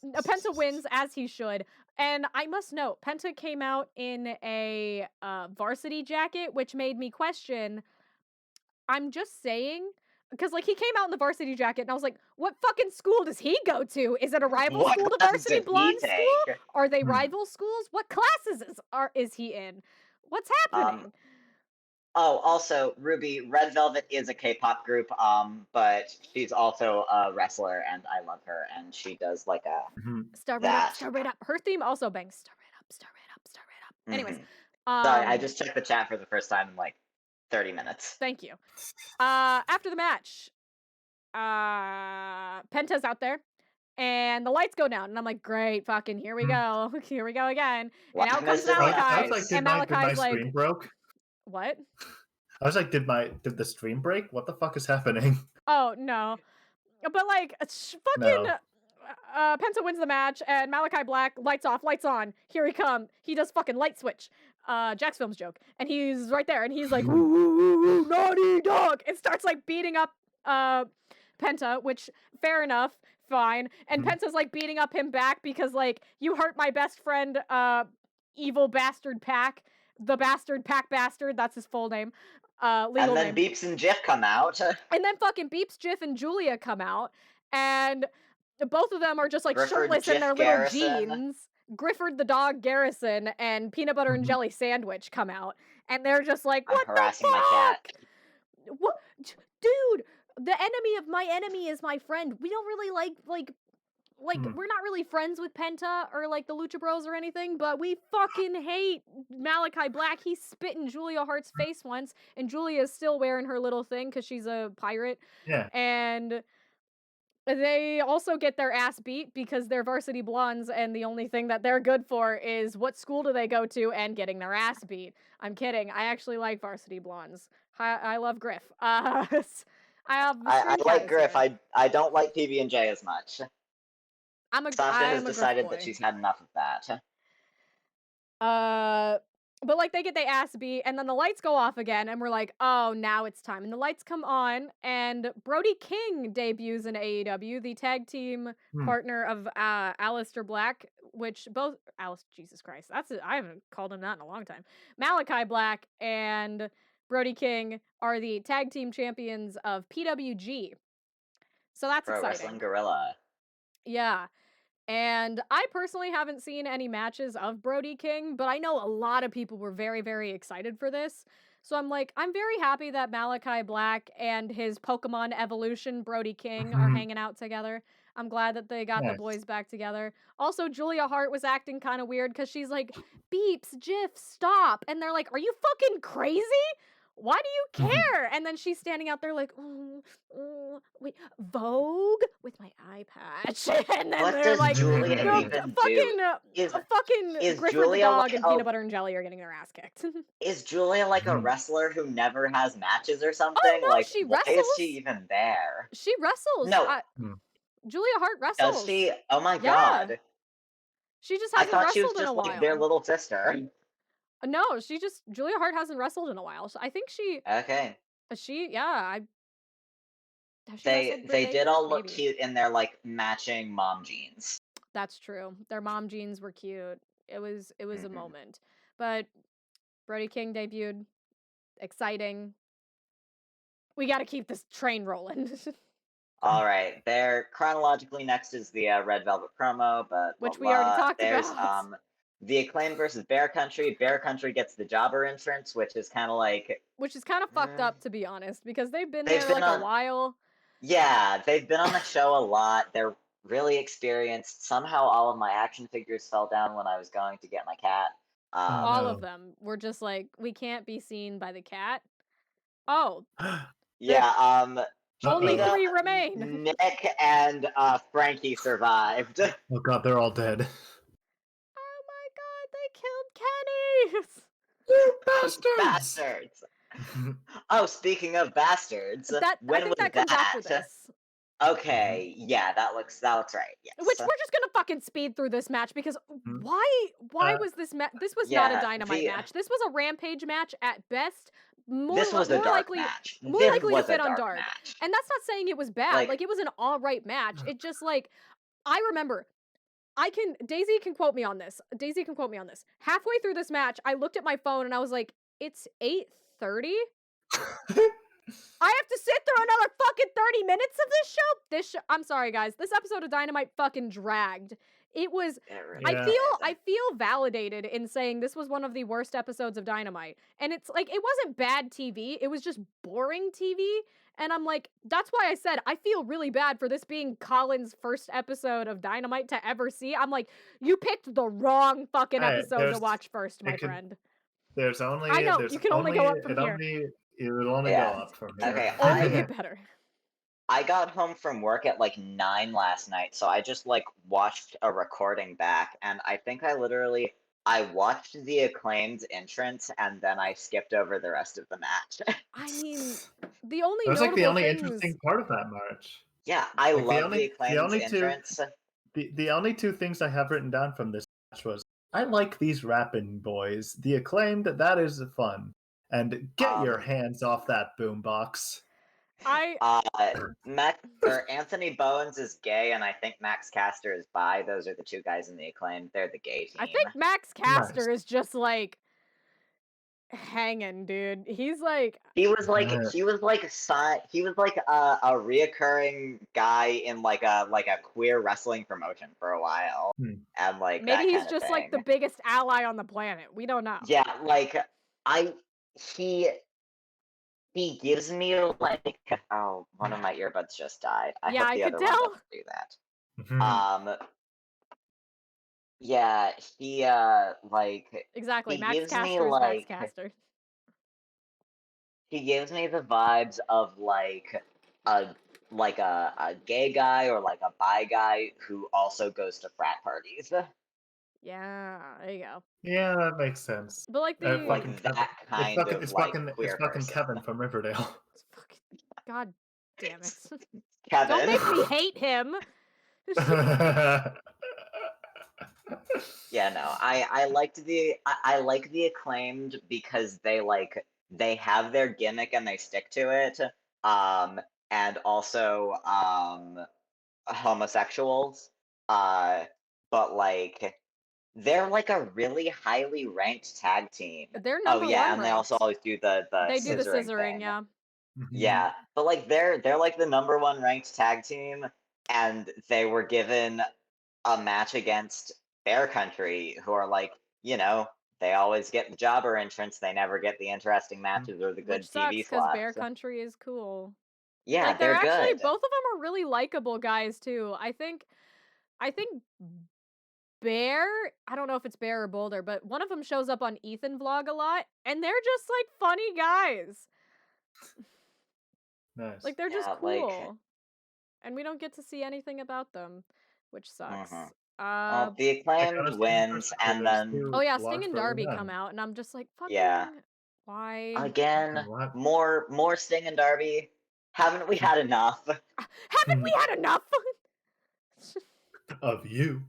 Penta wins, as he should. And I must note, Penta came out in a varsity jacket, which made me question, I'm just saying, because like he came out in the varsity jacket and I was like, what fucking school does he go to? Is it a rival What school to classes Varsity did he Blonde school? take? Are they rival schools? What classes is he in? What's happening? Oh, also, Ruby, Red Velvet is a K-pop group, but she's also a wrestler, and I love her, and she does like a Star right up. Her theme also bangs star right up, star right up, star right up. Anyways, sorry, I just checked the chat for the first time in like 30 minutes. Thank you. After the match, Penta's out there. And the lights go down, and I'm like, great, fucking, here we go. Here we go again. And out comes Malachi. I was like, did my screen broke? What? I was like, did the stream break? What the fuck is happening? Oh, no. But like, fucking... No. Penta wins the match, and Malachi Black, lights off, lights on. Here he come. He does fucking light switch. Jack's Films joke. And he's right there, and he's like, woo, woo, woo, woo, naughty dog. It starts like beating up Penta, which, fair enough, fine. And Penta's like beating up him back because like, you hurt my best friend, evil bastard Pack. The bastard Pack bastard, that's his full name. Legal and then name. Beeps and Jiff come out. And then fucking Beeps, Jiff, and Julia come out, and both of them are just like Grifford, shirtless Jiff, in their Garrison. little jeans. Grifford the dog Garrison and Peanut Butter and Jelly Sandwich come out, and they're just like, what I'm harassing the fuck? my cat. What, dude? The enemy of my enemy is my friend. We don't really like we're not really friends with Penta or like the Lucha Bros or anything, but we fucking hate Malachi Black. He spit in Julia Hart's face once, and Julia is still wearing her little thing because she's a pirate. Yeah. And they also get their ass beat because they're varsity blondes, and the only thing that they're good for is what school do they go to and getting their ass beat. I'm kidding. I actually like varsity blondes. I love Griff. I like Griff. I don't like PB&J as much. Sasha has decided that she's had enough of that. But like they get their ass beat, and then the lights go off again, and we're like, oh, now it's time. And the lights come on, and Brody King debuts in AEW, the tag team partner of Aleister Black, which both Jesus Christ, I haven't called him that in a long time. Malachi Black and Brody King are the tag team champions of PWG. So that's Pro Wrestling exciting. Gorilla. Yeah. And I personally haven't seen any matches of Brody King, but I know a lot of people were very, very excited for this. So I'm like, I'm very happy that Malachi Black and his Pokemon evolution, Brody King, are hanging out together. I'm glad that they got the Nice. boys back together. Also, Julia Hart was acting kind of weird because she's like, beeps, GIF, stop. And they're like, are you fucking crazy? Why do you care? And then she's standing out there like, wait, Vogue with my eye patch. And then What they're does like, Julia the even do? fucking Is Griffin the Julia dog like and Peanut Butter and Jelly are getting their ass kicked. is Julia like a wrestler who never has matches or something? Oh no, Like, she why is she wrestles. even there? She wrestles. No, Julia Hart does wrestles. she? Oh my Yeah. god. She just I hasn't thought she was wrestled in a just like their while. little sister. No, Julia Hart hasn't wrestled in a while. So I think Okay. has she wrestled Britt They did Baker? all look Maybe. cute in their like matching mom jeans. That's true. Their mom jeans were cute. It was a moment. But Brody King debuted. Exciting. We got to keep this train rolling. All right, there chronologically next is the Red Velvet promo, but Which we already talked there's about. the Acclaim versus Bear Country. Bear Country gets the jobber entrance, which is kind of like fucked up, to be honest, because they've been they've there been like on a while. yeah they've been on the show a lot. They're really experienced. Somehow all of my action figures fell down when I was going to get my cat. All of them were just like, we can't be seen by the cat. Oh. Yeah, Only Tina, 3 remain. Nick and Frankie survived. Oh god, they're all dead. Oh my god, they killed Kenny! You bastards! Bastards. Oh, speaking of bastards, I when think was that comes after that? this. Okay, yeah, that looks right. Yes. Which we're just gonna fucking speed through this match because why was this this was not a Dynamite match. This was a Rampage match at best. This was a dark match. More likely to fit on Dark. Match. And that's not saying it was bad. Like it was an alright match. It just like I remember Daisy can quote me on this. Halfway through this match, I looked at my phone and I was like, it's 8:30? I have to sit through another fucking 30 minutes of this show? I'm sorry, guys. This episode of Dynamite fucking dragged. It was I feel validated in saying this was one of the worst episodes of Dynamite. And it's like it wasn't bad TV, it was just boring TV. And I'm like, that's why I said I feel really bad for this being Colin's first episode of Dynamite to ever see. I'm like, you picked the wrong fucking episode to watch first, my friend. There's only I know, you can only go up from here. It would only go up from here. Okay, only get better. I got home from work at like 9 last night, so I just like watched a recording back, and I think I watched the Acclaimed entrance, and then I skipped over the rest of the match. I mean, the only that was like the only things... interesting part of that match. Yeah, I love the Acclaimed entrance. The only 2 things I have written down from this match was I like these rapping boys. The Acclaimed, that is fun. And get your hands off that boombox. Anthony Bowens is gay, and I think Max Caster is bi. Those are the 2 guys in the Acclaimed. They're the gay team. I think Max Caster is just like hanging, dude. He's like he was like a reoccurring guy in like a queer wrestling promotion for a while, and like maybe he's just like the biggest ally on the planet. We don't know. Yeah, like he gives me like one of my earbuds just died. I hope the other one doesn't do that. Yeah, he like exactly. He Max gives Caster me is like Max Caster. He gives me the vibes of like a gay guy or like a bi guy who also goes to frat parties. Yeah, there you go. Yeah, that makes sense. But like it's fucking Kevin from Riverdale. It's fucking, God damn it. Kevin. Don't make me hate him. Yeah, no. I like the Acclaimed because they have their gimmick and they stick to it. And also homosexuals. But like they're like a really highly ranked tag team. They're Oh number yeah, one and they also ranked. always do the They do the scissoring scissoring, thing. yeah. Yeah, but like they're like the number one ranked tag team, and they were given a match against Bear Country, who are like, they always get the jobber entrance. They never get the interesting matches or the Which good sucks TV because Bear slots. Country is cool. Yeah, Like they're they're actually good. both of them are really likable guys too. I think Bear, I don't know if it's Bear or Boulder, but one of them shows up on Ethan vlog a lot, and they're just like funny guys. Nice. Like they're just Yeah, cool. And we don't get to see anything about them, which sucks. mhm. Uh Well, the I acclaimed gotta see the first wins, two. and There's then oh two yeah, Sting vlogs and for every Darby come one. out, and I'm just like, yeah, fucking why? again, What? more Sting and Darby. Haven't we had enough? Haven't we had enough? Of you.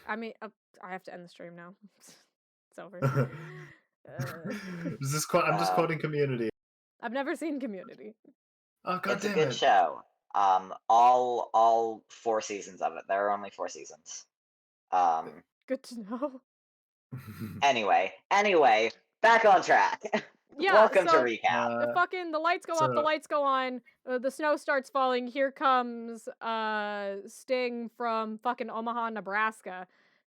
I mean, I have to end the stream now. It's over. I'm just quoting Community. I've never seen Community. Oh god It's a damn good it! show. All 4 seasons of it. There are only 4 seasons. Good to know. Anyway, back on track. Yeah, Welcome to so recap. the lights go up, the so- lights go on, the snow starts falling. Here comes Sting from fucking Omaha, Nebraska.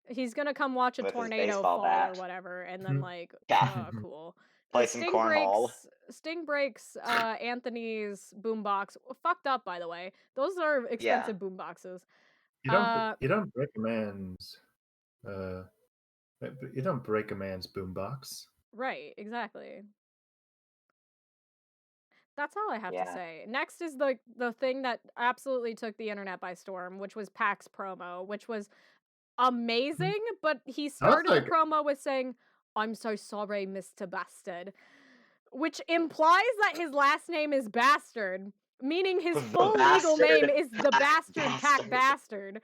He's gonna come watch a With his tornado baseball fall or bat. whatever, and then like, Yeah. cool. Play some cornhole. Sting breaks Anthony's boombox. Fucked up, by the way. Those are expensive boomboxes. You don't break a man's you don't break a man's boombox. Right, exactly. That's all I have to Yeah. say. Next is the thing that absolutely took the internet by storm, which was Pac's promo, which was amazing, but he started the promo with saying, "I'm so sorry, Mr. Bastard," which implies that his last name is Bastard, meaning his The full legal name Bastard is the Bastard Pac Bastard.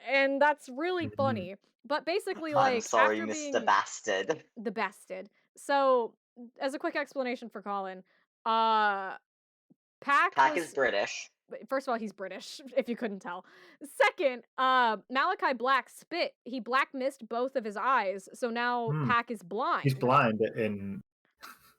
And that's really Mhm. funny. But basically, I'm like, sorry, after Mr. being Bastard. the Bastard. So, as a quick explanation for Colin, uh, Pac Pac was is British. first of all, he's British, if you couldn't tell. Second, Malachi Black spit. He black missed both of his eyes, so now Pac is blind. He's blind in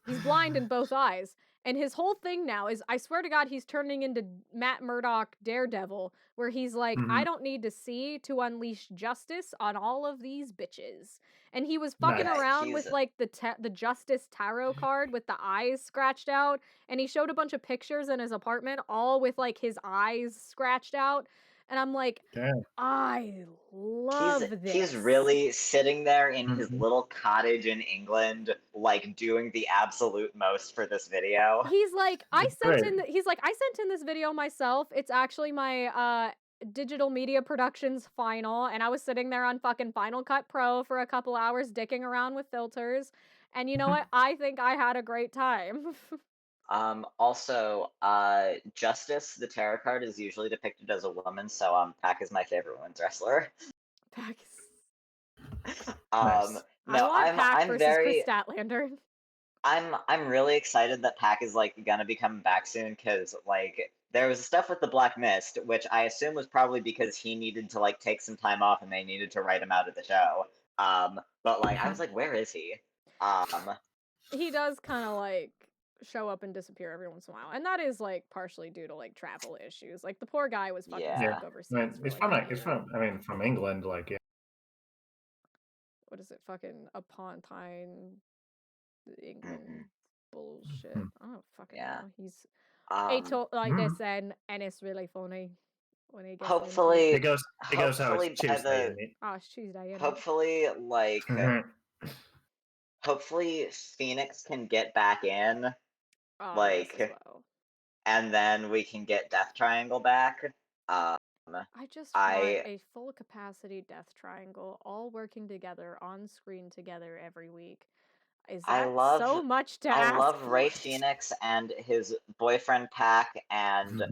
He's blind in both eyes. And his whole thing now is, I swear to God, he's turning into Matt Murdock Daredevil, where he's like, I don't need to see to unleash justice on all of these bitches. And he was fucking Nice. around with like the Justice Tarot card with the eyes scratched out, and he showed a bunch of pictures in his apartment, all with like his eyes scratched out. And I'm like, Damn. I love this. He's really sitting there in his little cottage in England, like doing the absolute most for this video. He's like, I sent Great. in this video myself. It's actually my digital media productions final, and I was sitting there on fucking Final Cut Pro for a couple hours dicking around with filters. And you know what? I think I had a great time. Also, Justice, the tarot card, is usually depicted as a woman, so Pac is my favorite women's wrestler. Pac. Nice. No, Pac I'm versus very Chris Statlander. I'm really excited that Pac is like gonna be coming back soon, because like there was stuff with the Black Mist, which I assume was probably because he needed to like take some time off and they needed to write him out of the show. But like I was like, where is he? He does kind of like show up and disappear every once in a while, and that is like partially due to like travel issues. Like the poor guy was fucking stuck overseas. I mean, for, from England, like yeah. What is it? Fucking a Pontine, England bullshit. I don't fucking know. He's like this, and it's really funny when he gets hopefully it goes how it's Tuesday. It's Tuesday. Hopefully, like hopefully Phoenix can get back in, and then we can get Death Triangle back. I just want a full capacity Death Triangle, all working together on screen together every week. Is that so much to ask? I love Ray Phoenix and his boyfriend Pac and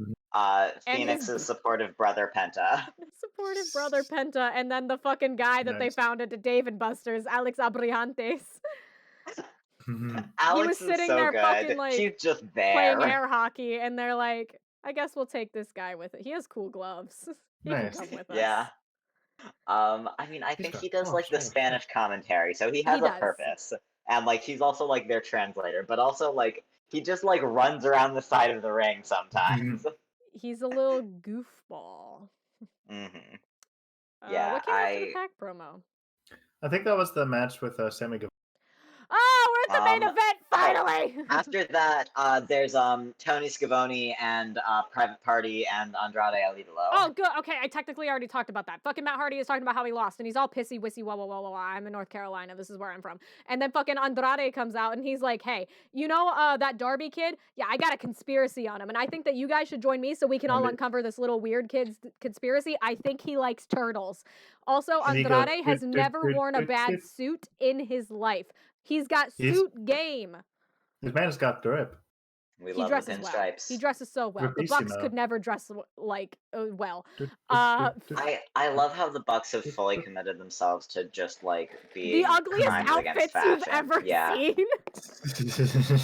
Phoenix's supportive brother Penta. Supportive brother Penta, and then the fucking guy that they found at the Dave and Buster's, Alex Abriantes. Alex he was sitting there good. fucking like He's just there playing air hockey, and they're like, I guess we'll take this guy with it. He has cool gloves. He can come with us. Yeah. I mean, I He's think got he does like the oh, shit. Spanish commentary, so he He has a does. purpose, and like he's also like their translator, but also like he just like runs around the side of the ring sometimes. He's a little goofball. hmm Yeah, What came after the pack promo? I think that was the match with Sammy Guevara. Oh, we're at the main event finally. After that, there's Tony Schiavone and Private Party and Andrade El Idolo. Oh, good. Okay, I technically already talked about that. Fucking Matt Hardy is talking about how he lost, and he's all pissy, wissy, wah, wah, wah, wah, wah. I'm in North Carolina. This is where I'm from. And then fucking Andrade comes out, and he's like, hey, you know that Darby kid? Yeah, I got a conspiracy on him, and I think that you guys should join me so we can all uncover this little weird kid's conspiracy. I think he likes turtles. Also, Andrade has never worn a bad suit in his life. He's got suit game. This man has got drip. He dresses well. Stripes. He dresses so well. The Bucks could never dress like well. I love how the Bucks have fully committed themselves to just like being the ugliest outfits you've ever seen.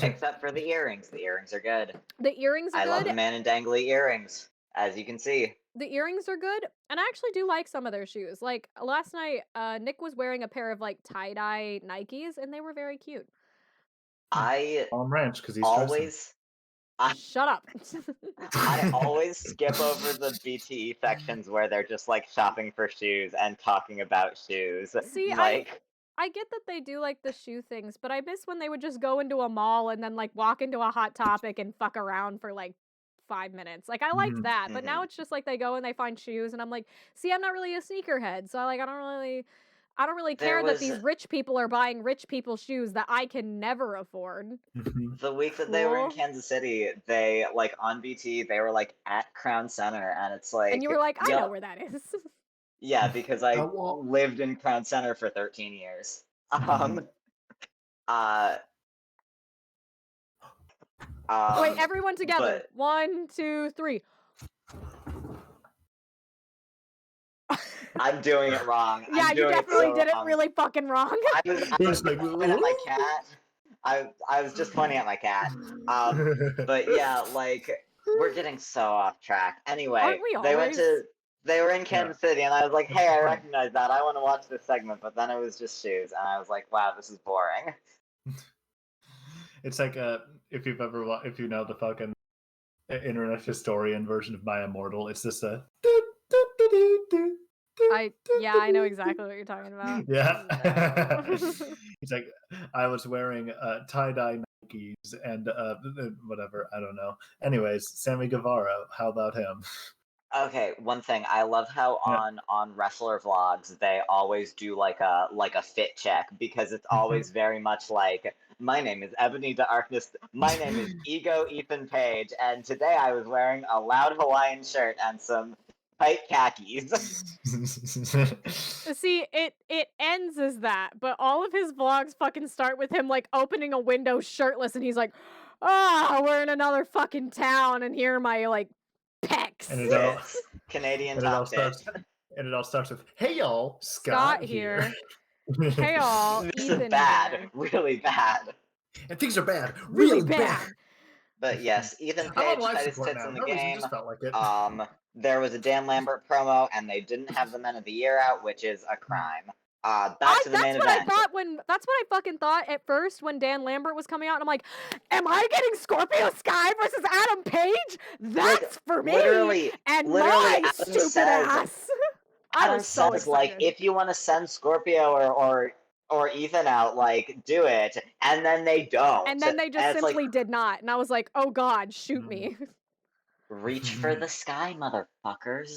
Except for the earrings. The earrings are good. The earrings are good. I love the man in dangly earrings, as you can see. The earrings are good, and I actually do like some of their shoes. Like last night, Nick was wearing a pair of like tie-dye Nikes, and they were very cute. I Ranch because he's always. Shut up. I always skip over the BTE sections where they're just like shopping for shoes and talking about shoes. See, like I get that they do like the shoe things, but I miss when they would just go into a mall and then like walk into a Hot Topic and fuck around for like 5 minutes. Like I liked that, but now it's just like they go and they find shoes and I'm like, see, I'm not really a sneakerhead, so like I don't really care that these rich people are buying rich people shoes that I can never afford. The week that they were in Kansas City, they like on BT, they were like at Crown Center, and it's like, and you were like, I know where that is. Yeah, because I lived in Crown Center for 13 years. Wait, everyone together. 1, 2, 3. I'm doing it wrong. Yeah, you definitely did it really fucking wrong. I was like, pointing at my cat. I was just pointing at my cat. But yeah, like we're getting so off track. Anyway, they were in Kansas City, and I was like, hey, I recognize that. I want to watch this segment, but then it was just shoes, and I was like, wow, this is boring. It's like if you know the fucking internet historian version of My Immortal, it's this I know exactly what you're talking about. Yeah. It's like I was wearing tie-dye Nikes and whatever, I don't know. Anyways, Sammy Guevara, how about him? Okay, one thing I love how on wrestler vlogs they always do like a fit check because it's always very much like, my name is Ebony Darkness, my name is Ego Ethan Page, and today I was wearing a loud Hawaiian shirt and some tight khakis. See, it ends as that, but all of his vlogs fucking start with him like opening a window shirtless, and he's like, we're in another fucking town, and here are my like pecs. And it Canadian top tips. And it all starts with, hey y'all, Scott here. Hey y'all, this Ethan is bad, here. really bad. And things are bad, really bad. But yes, Ethan Page, tightest tits in the game. Just felt like it. There was a Dan Lambert promo, and they didn't have the Men of the Year out, which is a crime. Back to the main event. That's what I fucking thought at first when Dan Lambert was coming out, and I'm like, am I getting Scorpio Sky versus Adam Page? That's for me. Literally, my stupid ass. Adam says, like, if you want to send Scorpio or Ethan out, like, do it. And then they don't. And then they just simply did not. And I was like, oh god, shoot me. Reach for the sky, motherfuckers.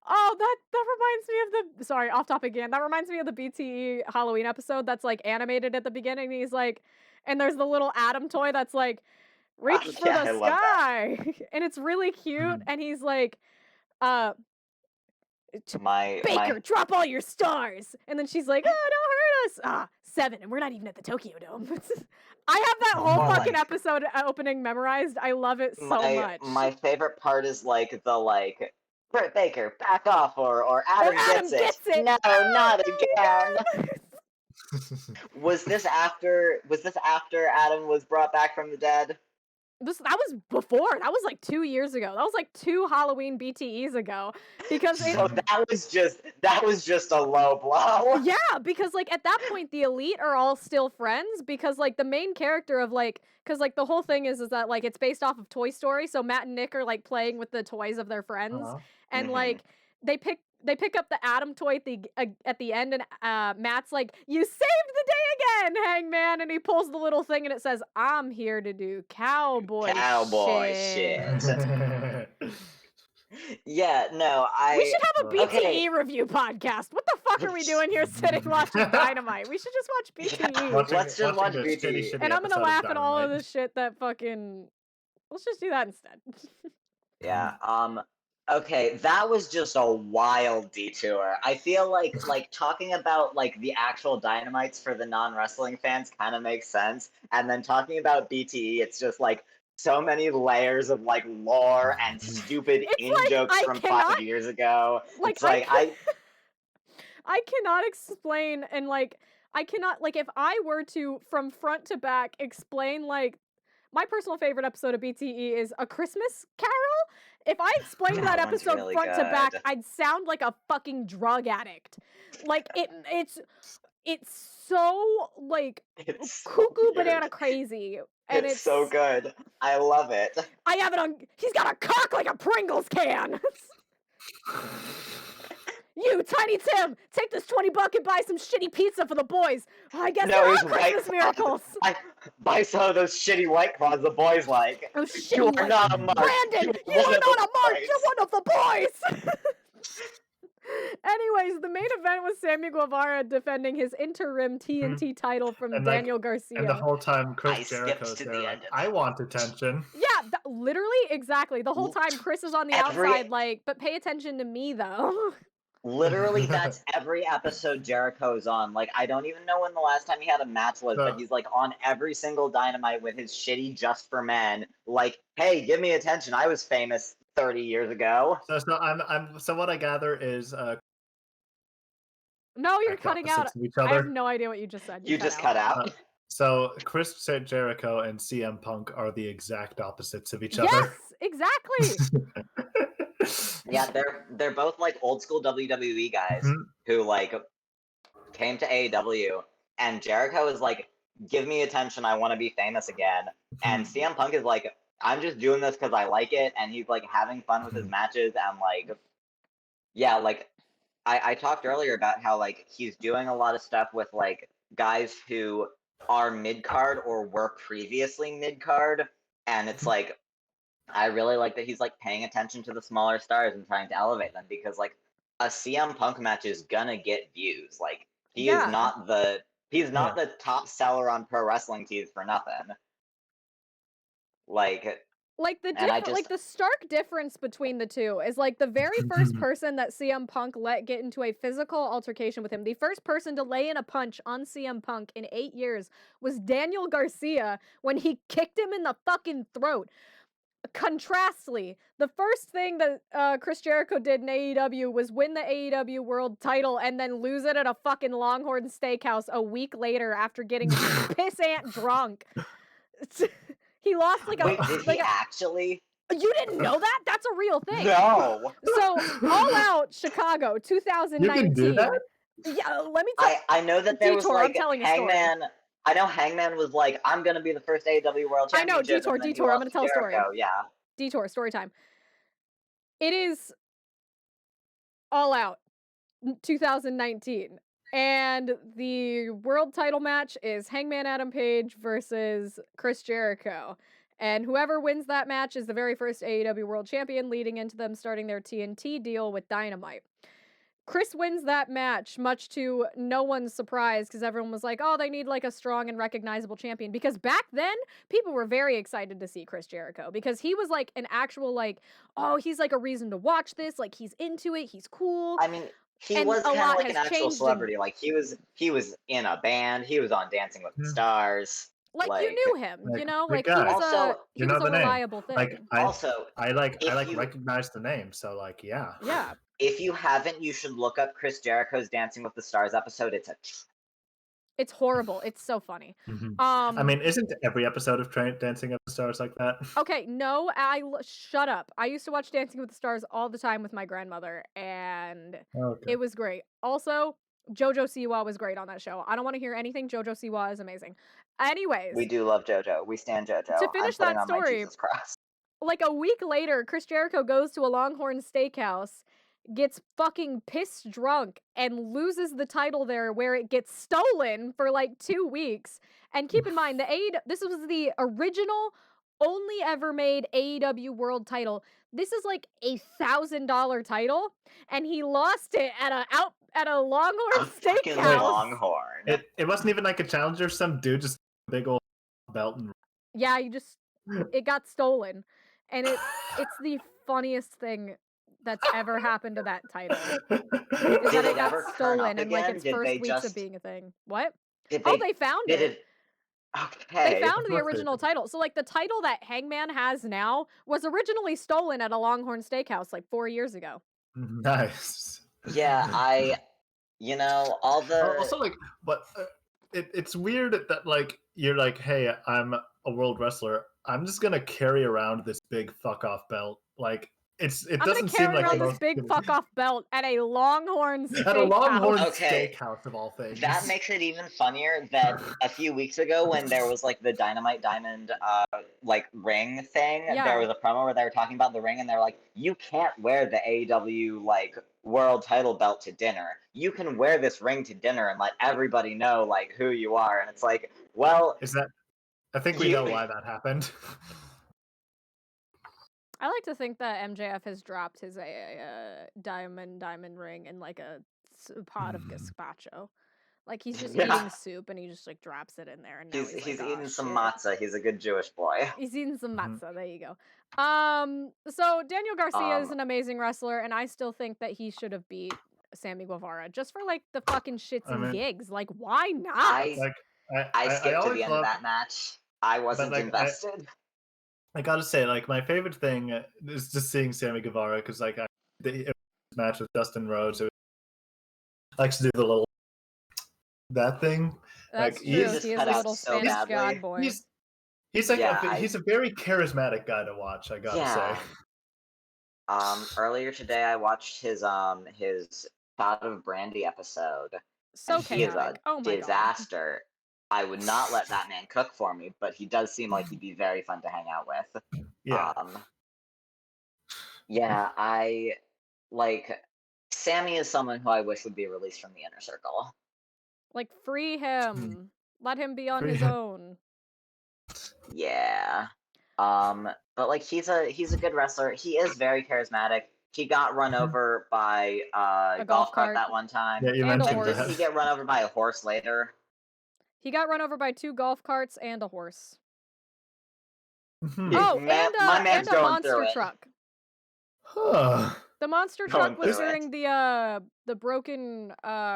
Oh, that reminds me of the, sorry, off topic again. That reminds me of the BTE Halloween episode that's like animated at the beginning. He's like, and there's the little Adam toy that's like, reach for the sky. And it's really cute. And he's like, Baker, drop all your stars. And then she's like, don't hurt us. 7, and we're not even at the Tokyo Dome. I have that whole fucking episode opening memorized. I love it so much. My favorite part is like the like, Britt Baker, back off, or Adam gets it. No, not again. Was this after Adam was brought back from the dead? That was before. That was like 2 years ago. That was like 2 Halloween BTEs ago. Because So that was just a low blow. yeah, because like at that point the elite are all still friends because like the main character of like because like the whole thing is that like it's based off of Toy Story, so Matt and Nick are like playing with the toys of their friends, and Mhm. like they pick up the Atom toy at the end, and Matt's like, "You saved the day again, Hangman," and he pulls the little thing and it says, "I'm here to do cowboy Cowboy shit." shit. Yeah, no, We should have a okay. BTE review podcast. What the fuck are we doing here sitting watching Dynamite? We should just watch BTE. Yeah, let's just watch this BTE. And I'm gonna episode laugh of at all of Dynamite. this shit that fucking. Let's just do that instead. Yeah. Okay, that was just a wild detour. I feel like talking about like the actual Dynamites for the non-wrestling fans kind of makes sense, and then talking about BTE, it's just like so many layers of like lore and stupid It's in like jokes I from cannot 5 years ago. like It's like I cannot explain and like I cannot like if I were to from front to back explain like my personal favorite episode of BTE is A Christmas Carol. If I explained that that one's episode really front to back, good. I'd sound like a fucking drug addict. Like it's so like It's so cuckoo weird. banana crazy, and It's so good. I love it. I have it on. He's got a cock like a Pringles can. You, Tiny Tim, take this $20 and buy some shitty pizza for the boys. I guess No, there it are was White Christmas Claws. miracles. Buy some of those shitty White Claws the boys like. Oh, You shitty are White not a mark. Brandon, you one are of not the a mark. boys. You're one of the boys. Anyways, the main event was Sammy Guevara defending his interim TNT title from And Daniel and the Garcia. whole time I Chris skipped Jericho's to there the like, end of I it. want attention. Yeah, literally, exactly. The whole time Chris is on the outside, like, but pay attention to me, though. Literally, that's every episode Jericho's on. Like, I don't even know when the last time he had a match was, but he's like on every single Dynamite with his shitty Just for Men. Like, hey, give me attention. I was famous 30 years ago. So what I gather is No, you're cutting out. opposites of each I have other. no idea what you just said. You just cut out. So Chris Jericho and CM Punk are the exact opposites of each other. Yes, exactly. Yeah, they're both like old school WWE guys who like came to AEW, and Jericho is like, give me attention, I want to be famous again. And CM Punk is like, I'm just doing this because I like it, and he's like having fun with his matches, and like, yeah, like I talked earlier about how like he's doing a lot of stuff with like guys who are mid card or were previously mid card, and it's like I really like that he's like paying attention to the smaller stars and trying to elevate them, because like a CM Punk match is gonna get views. Like he is not the top seller on pro wrestling tees for nothing. Like The stark difference between the two is like the very first person that CM Punk let get into a physical altercation with him. The first person to lay in a punch on CM Punk in 8 years was Daniel Garcia when he kicked him in the fucking throat. Contrastly, the first thing that Chris Jericho did in AEW was win the AEW World title and then lose it at a fucking Longhorn Steakhouse a week later after getting pissant drunk. He lost like a. Wait, did he actually? You didn't know that? That's a real thing. No. So, All Out Chicago 2019. You can do that? Yeah, let me tell. I know that there was Detour, like I'm telling a story. Hangman. I know Hangman was like, I'm gonna be the first AEW World I know, Championship. Detour, and then he Detour, I'm lost gonna to tell a story. Jericho, Yeah. Detour, story time. It is All Out 2019. And the world title match is Hangman Adam Page versus Chris Jericho. And whoever wins that match is the very first AEW World Champion, leading into them starting their TNT deal with Dynamite. Chris wins that match, much to no one's surprise, because everyone was like, oh, they need like a strong and recognizable champion. Because back then, people were very excited to see Chris Jericho, because he was like an actual like, oh, he's like a reason to watch this, like he's into it, he's cool. I mean, he was kind of like an actual celebrity. Like he was in a band, he was on Dancing with the Stars. Like you knew him, you know, like he was a reliable thing. Like I recognize the name, so like yeah. If you haven't, you should look up Chris Jericho's Dancing with the Stars episode. It's a It's horrible. It's so funny. I mean, isn't every episode of Dancing with the Stars like that? Okay, no, shut up. I used to watch Dancing with the Stars all the time with my grandmother, and Okay. it was great. Also, JoJo Siwa was great on that show. I don't want to hear anything. JoJo Siwa is amazing. We Anyways, do love JoJo. We stand to JoJo. I'm finish putting that on my story, Jesus cross. like a week later, Chris Jericho goes to a Longhorn Steakhouse, gets fucking pissed drunk, and loses the title there where it gets stolen for like 2 weeks. And keep in mind, this was the original, only ever made AEW World title. This is like $1,000 title, and he lost it at a Longhorn A fucking Steakhouse. Longhorn. It wasn't even like a challenger. Some dude just big old belt and. Yeah, it got stolen, and it's the funniest thing that's ever happened to that title. Is Did that it ever got turn up stolen in like again? its Did first they weeks of just? being a thing. What? Did Oh, they? they found Did it. it? They Okay. found the original title. So like the title that Hangman has now was originally stolen at a Longhorn Steakhouse like 4 years ago. Nice. Yeah, all the. Also, like, but it's weird that like you're like, hey, I'm a world wrestler. I'm just gonna carry around this big fuck off belt. Like, it I'm gonna doesn't seem carry like the around this most big fuck off belt at a Longhorn at a Longhorn Steakhouse. Okay. Steakhouse of all things. That makes it even funnier that a few weeks ago when there was like the Dynamite Diamond like ring thing, Yeah. there was a promo where they were talking about the ring and they're like, you can't wear the AEW like world title belt to dinner. You can wear this ring to dinner and let everybody know like who you are. And it's like, well, Is that? I think we know why that happened. I like to think that MJF has dropped his diamond ring in like a pot of gazpacho. Like he's just eating soup and he just like drops it in there and now he's he's like, eating "Oh, some shit." matzah. He's a good Jewish boy. He's eating some matzah. There you go. So Daniel Garcia is an amazing wrestler, and I still think that he should have beat Sammy Guevara just for like the fucking shits and gigs. Like, why not? I skipped to the end of that match. I wasn't like, invested. I gotta say, like, my favorite thing is just seeing Sammy Guevara because, like, the match with Dustin Rhodes, it likes to do the little that thing. That's like, true. He is a little Spanish god boy. He's like he's a very charismatic guy to watch. I gotta say. Earlier today, I watched his Shot of Brandy episode. So he is a oh my disaster. God. I would not let that man cook for me, but he does seem like he'd be very fun to hang out with. Yeah. I like Sammy is someone who I wish would be released from the inner circle. Like, free him. Let him be on his own. Yeah. But like he's a good wrestler. He is very charismatic. He got run over by a golf cart that one time. Yeah, you mentioned that. Didn't he get run over by a horse later? He got run over by 2 golf carts and a horse. Oh, and a monster truck. The monster truck was during the Broken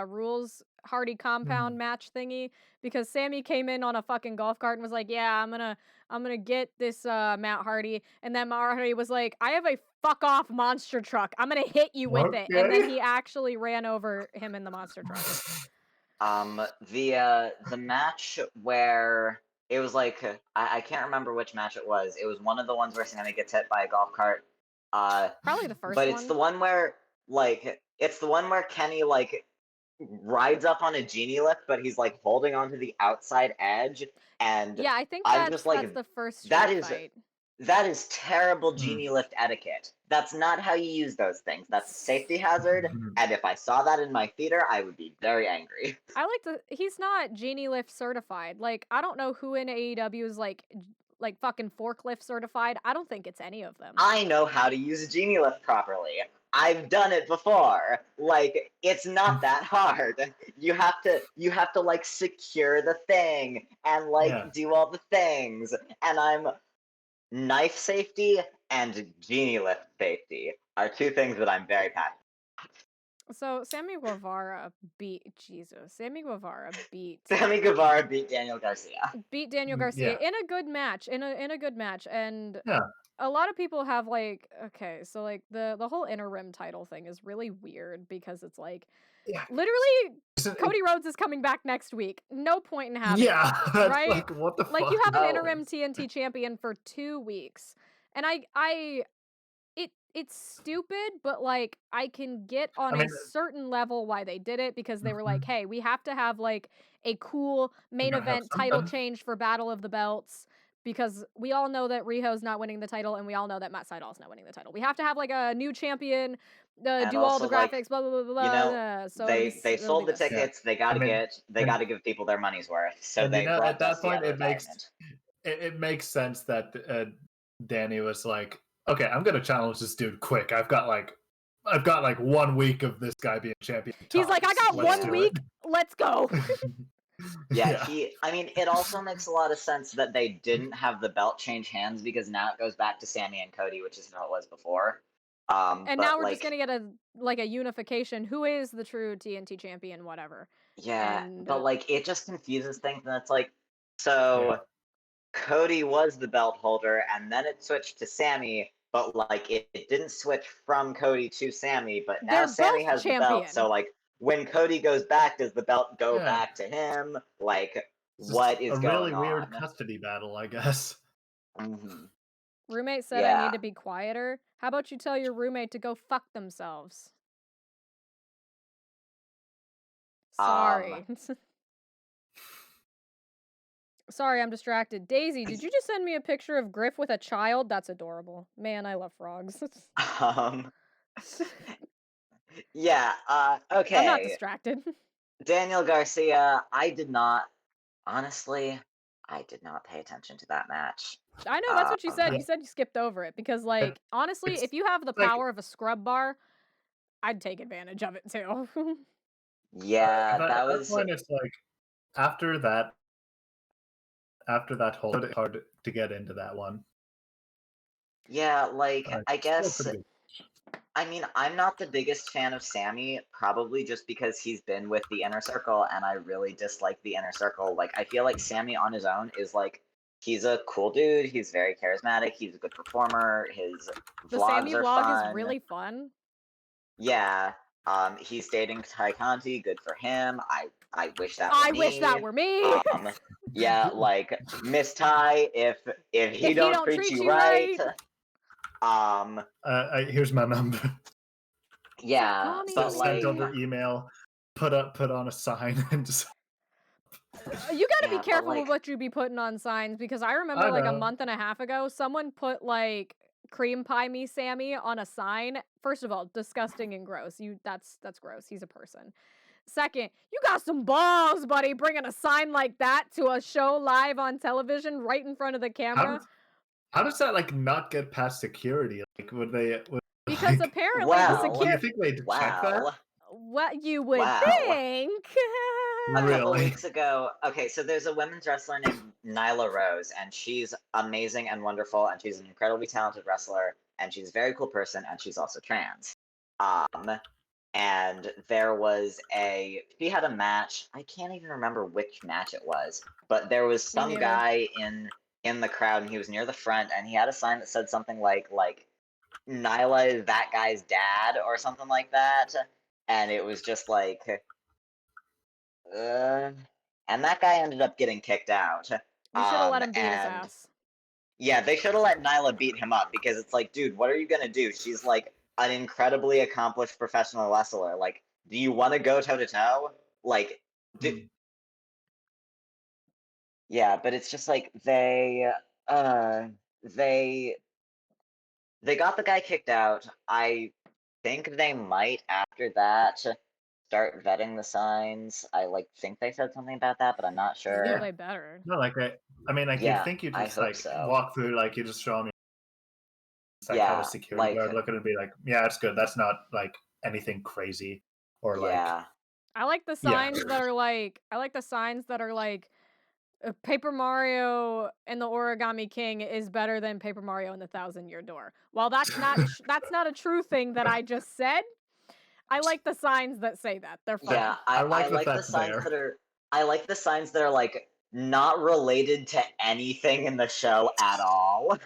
Rules Hardy compound match thingy because Sammy came in on a fucking golf cart and was like, "Yeah, I'm gonna get this Matt Hardy," and then Matt Hardy was like, "I have a fuck off monster truck. I'm gonna hit you with it," and then he actually ran over him in the monster truck. The match where it was like I can't remember which match it was. It was one of the ones where Sammy gets hit by a golf cart. Probably the first but one. It's the one where Kenny like rides up on a genie lift, but he's like holding onto the outside edge, and yeah, I think that's the first fight. That is terrible genie lift etiquette. That's not how you use those things. That's a safety hazard, and if I saw that in my theater, I would be very angry. He's not genie lift certified. Like, I don't know who in AEW is like fucking forklift certified. I don't think it's any of them. I know how to use a genie lift properly. I've done it before. Like, it's not that hard. You have to like secure the thing and like do all the things. And I'm knife safety and genie lift safety are 2 things that I'm very passionate about. So Sammy Guevara beat Sammy Guevara Sammy Guevara beat Daniel Garcia. Daniel Garcia Yeah. in a good match, in a good match, and Yeah. a lot of people have like, okay, so like the whole interim title thing is really weird because it's like Yeah. literally Isn't it- Cody Rhodes is coming back next week. No point in having Yeah. that, That's right? like, what the Like fuck? you have an Oh. interim TNT champion for 2 weeks. And it's stupid, but like I can get on I mean, a certain level why they did it because they were like, Mhm. "Hey, we have to have like a cool main gotta have event title something. change for Battle of the Belts." Because we all know that Riho's not winning the title, and we all know that Matt Sydal's not winning the title. We have to have like a new champion, And do all the also, like, graphics, blah blah blah blah. you know, blah. So they it'll be sold the this. tickets. They I gotta mean, gotta give people their money's worth. So and they brought at that Dusty point, out of it makes retirement. it makes sense that Danny was like, okay, I'm gonna challenge this dude quick. I've got like 1 week of this guy being champion. He's like, I tops. got Let's 1 do week. Let's go. it. Yeah, I mean, it also makes a lot of sense that they didn't have the belt change hands because now it goes back to Sammy and Cody, which is how it was before. And But now we're like, just gonna get a unification. Who is the true TNT champion? Whatever. yeah, And but like it just confuses things, and it's like, so Cody was the belt holder, and then it switched to Sammy, but like it didn't switch from Cody to Sammy, but now they're Sammy both has the belt, so champion. like when Cody goes back, does the belt go Yeah. back to him? Like, It's what just is a going really weird on? custody battle, I guess. Mhm. Roommate said I need to be quieter. How about you tell your roommate to go fuck themselves? Sorry. Sorry, I'm distracted. Daisy, did you just send me a picture of Griff with a child? That's adorable. Man, I love frogs. Yeah, I'm not okay. distracted. Daniel Garcia, honestly, I did not pay attention to that match. I know, that's what you said. Yeah. You said you skipped over it because, like, honestly, It's if you have the like- power of a scrub bar, I'd take advantage of it too. Yeah, at that was point, it's like after that whole, it's hard to get into that one. yeah, like But I it's still guess pretty good. I mean, I'm not the biggest fan of Sammy, probably just because he's been with the Inner Circle and I really dislike the Inner Circle. Like, I feel like Sammy on his own is like, he's a cool dude, he's very charismatic, he's a good performer, his The vlogs Sammy are vlog fun. is really fun. Yeah, he's dating Ty Conti, good for him. I wish that I were wish that me. were me. Yeah, like Miss Ty, if he don't treat you right, Here's my number. yeah, Call me, but please. Send like, over email, put on a sign, and just You gotta Yeah, be but, careful like- with what you be putting on signs because I remember I like a know. month and a half ago, someone put like cream pie me Sammy on a sign. First of all, disgusting and gross. That's gross. He's a person. Second, you got some balls, buddy, bringing a sign like that to a show live on television right in front of the camera. How does that like not get past security? Like, would they? Because like, apparently Well, the do you security. think they'd check that? wow. What you would Wow. think. A couple Really? weeks ago, okay, so there's a women's wrestler named Nyla Rose, and she's amazing and wonderful, and she's an incredibly talented wrestler, and she's a very cool person, and she's also trans. And she had a match. I can't even remember which match it was, but there was some neither. guy in the crowd, and he was near the front, and he had a sign that said something like Nyla is that guy's dad or something like that, and it was just like. And that guy ended up getting kicked out. We should have let him beat his and ass. yeah, they should have let Nyla beat him up because it's like, dude, what are you gonna do? She's like an incredibly accomplished professional wrestler. Like, do you want to go toe to toe? Like, yeah, but it's just like they got the guy kicked out. I think they might after that start vetting the signs. I think they said something about that, but I'm not sure. Well, they better. No, like I mean, like Yeah, you think you I just hope like so. walk through, like you just show them. It's like Yeah, have a security like- guard look at it and be like, yeah, it's good. That's not like anything crazy or like. Yeah. I like the Yeah. signs that are like. I like the signs that are like. Paper Mario and the Origami King is better than Paper Mario and the Thousand Year Door. While that's not that's not a true thing that I just said. I like the signs that say that. They're funny. Yeah, I I like that like the that's signs there. that are I like the signs that are like not related to anything in the show at all.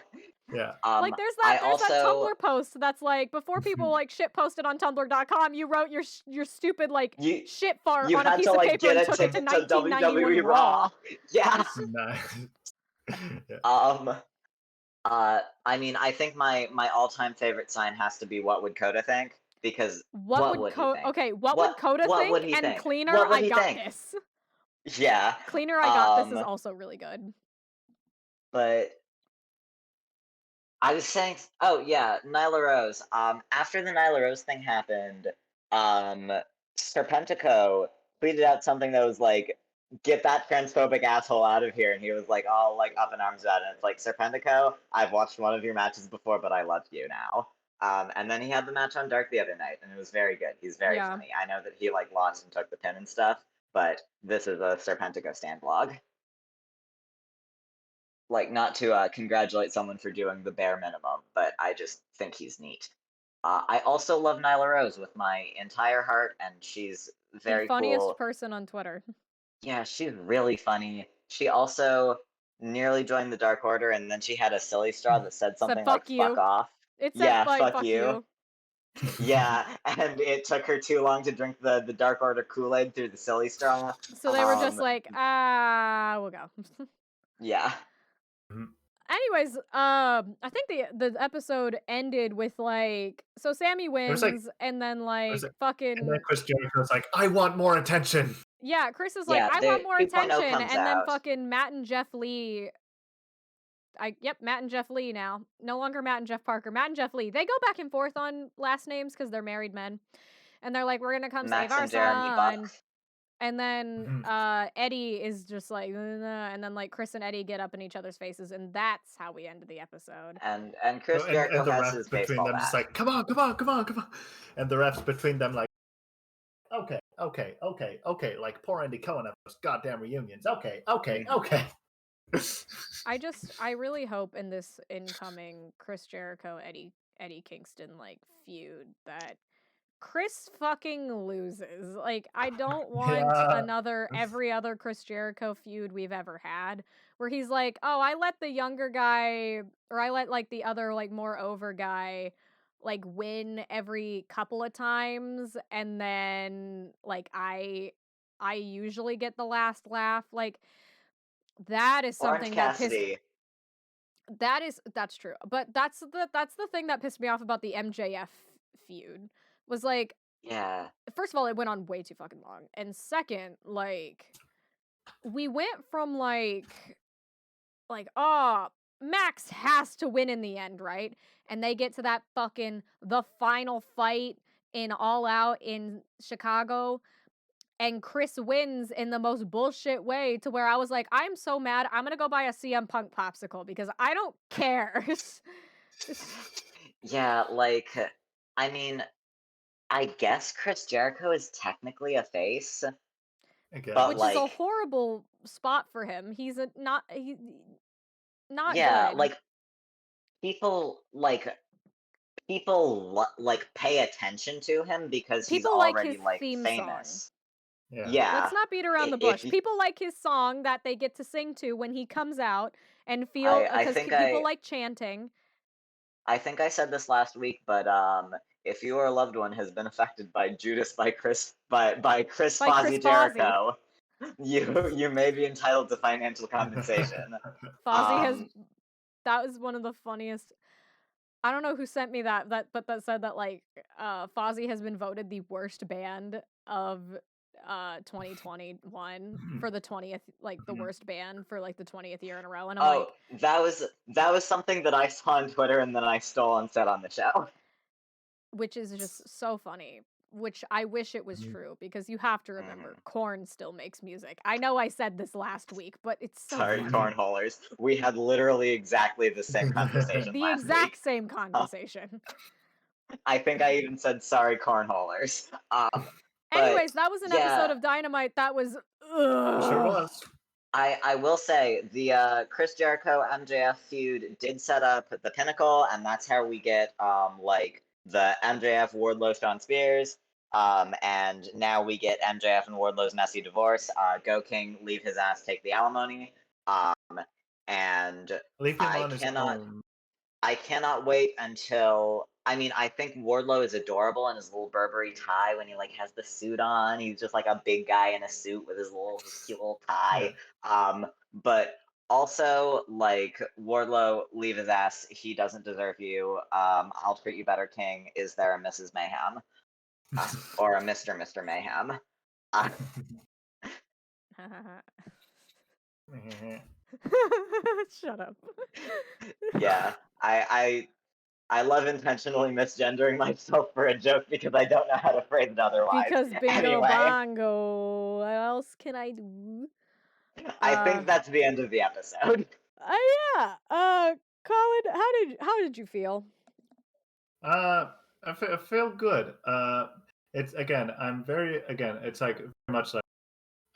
Yeah. Like there's I that also Tumblr post that's like before people like shit posted on tumblr.com, you wrote your stupid like you shit fart you on a had piece to of like paper get and a took it to ticket to 1991 WWE Raw. Raw. Yeah. Nice. Yeah. I mean, I think my all-time favorite sign has to be what would Coda think? Because What what would would he think? what would Coda What would think? he And think? Cleaner, What would I he got think? this. Yeah. Cleaner, I got this is also really good. But I was saying, oh yeah, Nyla Rose. After the Nyla Rose thing happened, um, Serpentico tweeted out something that was like, "Get that transphobic asshole out of here," and he was like all like up in arms about it. And it's like, Serpentico, I've watched one of your matches before, but I love you now. And then he had the match on Dark the other night, and it was very good. He's very Yeah. funny. I know that he like lost and took the pin and stuff, but this is a Serpentico stand vlog. Like, not to congratulate someone for doing the bare minimum, but I just think he's neat. I also love Nyla Rose with my entire heart, and she's The very funniest cool. person on Twitter. Yeah, she's really funny. She also nearly joined the Dark Order, and then she had a silly straw that said Said something fuck like "fuck you. off." It said Yeah, like fuck you. Yeah, and it took her too long to drink the Dark Order Kool-Aid through the silly straw. So they were just like, we'll go. Yeah. Anyways, I think the episode ended with like, so Sammy was wins, like- and then And like then fucking Chris Jericho's like, I want more attention. yeah, Chris is like, Yeah, I want more 2.0 attention, comes and then out. fucking Matt and Jeff Lee. Matt and Jeff Lee now. No longer Matt and Jeff Parker. Matt and Jeff Lee. They go back and forth on last names because they're married men, and they're like, we're gonna come Max save our and Jeremy son. Buck. And then Eddie is just like, and then like Chris and Eddie get up in each other's faces, and that's how we ended the episode. And Chris Jericho And the has refs his between baseball them bat. just like, come on. And the refs between them like, okay, like poor Andy Cohen at those goddamn reunions. Okay. I really hope in this incoming Chris Jericho Eddie Kingston like feud that Chris fucking loses. Like, I don't want another every other Chris Jericho feud we've ever had where he's like, oh, I let the younger guy or I let like the other like more over guy like win every couple of times and then like I usually get the last laugh. Like that is Orange something that pissed Cassidy. that's true. But that's the thing that pissed me off about the MJF feud was like Yeah. first of all, it went on way too fucking long. And second, like we went from oh, Max has to win in the end, right? And they get to that fucking the final fight in All Out in Chicago and Chris wins in the most bullshit way to where I was like, I'm so mad. I'm going to go buy a CM Punk popsicle because I don't care. Yeah, like, I mean, I guess Chris Jericho is technically a face, but Which like, is a horrible spot for him. He's not yeah, good. like people like pay attention to him because he's People like already his like theme famous. Yeah. Yeah. Let's not beat around the bush. If People like his song that they get to sing to when he comes out and feel I because think people like chanting. I think I said this last week, but if your loved one has been affected by Judas by Chris Fozzy Jericho, you may be entitled to financial compensation. Fozzy has that was one of the funniest. I don't know who sent me that but that said that like Fozzy has been voted the worst band of 2021 for the 20th like the worst band for like the 20th year in a row and I'm like that was something that I saw on Twitter and then I stole and said on the show. which is just so funny. Which I wish it was true because you have to remember, Korn still makes music. I know I said this last week, but it's so Sorry, funny. cornholers. We had literally exactly the same conversation The last exact week. same conversation. I think I even said sorry, cornholers. Anyways, that was an episode yeah, of Dynamite that was Sure was. I will say the Chris Jericho MJF feud did set up the pinnacle, and that's how we get like the MJF Wardlow Shawn Spears. And now we get MJF and Wardlow's messy divorce. Go King, leave his ass, take the alimony. And Leave him I on his cannot own. I cannot wait until I think Wardlow is adorable in his little Burberry tie when he like has the suit on. He's just like a big guy in a suit with his cute little tie. But also like Wardlow, leave his ass. He doesn't deserve you. I'll treat you better, King. Is there a Mrs. Mayhem? Or a Mr. Mayhem? Shut up. Yeah. I love intentionally misgendering myself for a joke because I don't know how to phrase it otherwise. Because bingo Anyway, bongo. What else can I do? I think that's the end of the episode. Yeah. Colin, how did you feel? I feel good. It's again, it's like very much like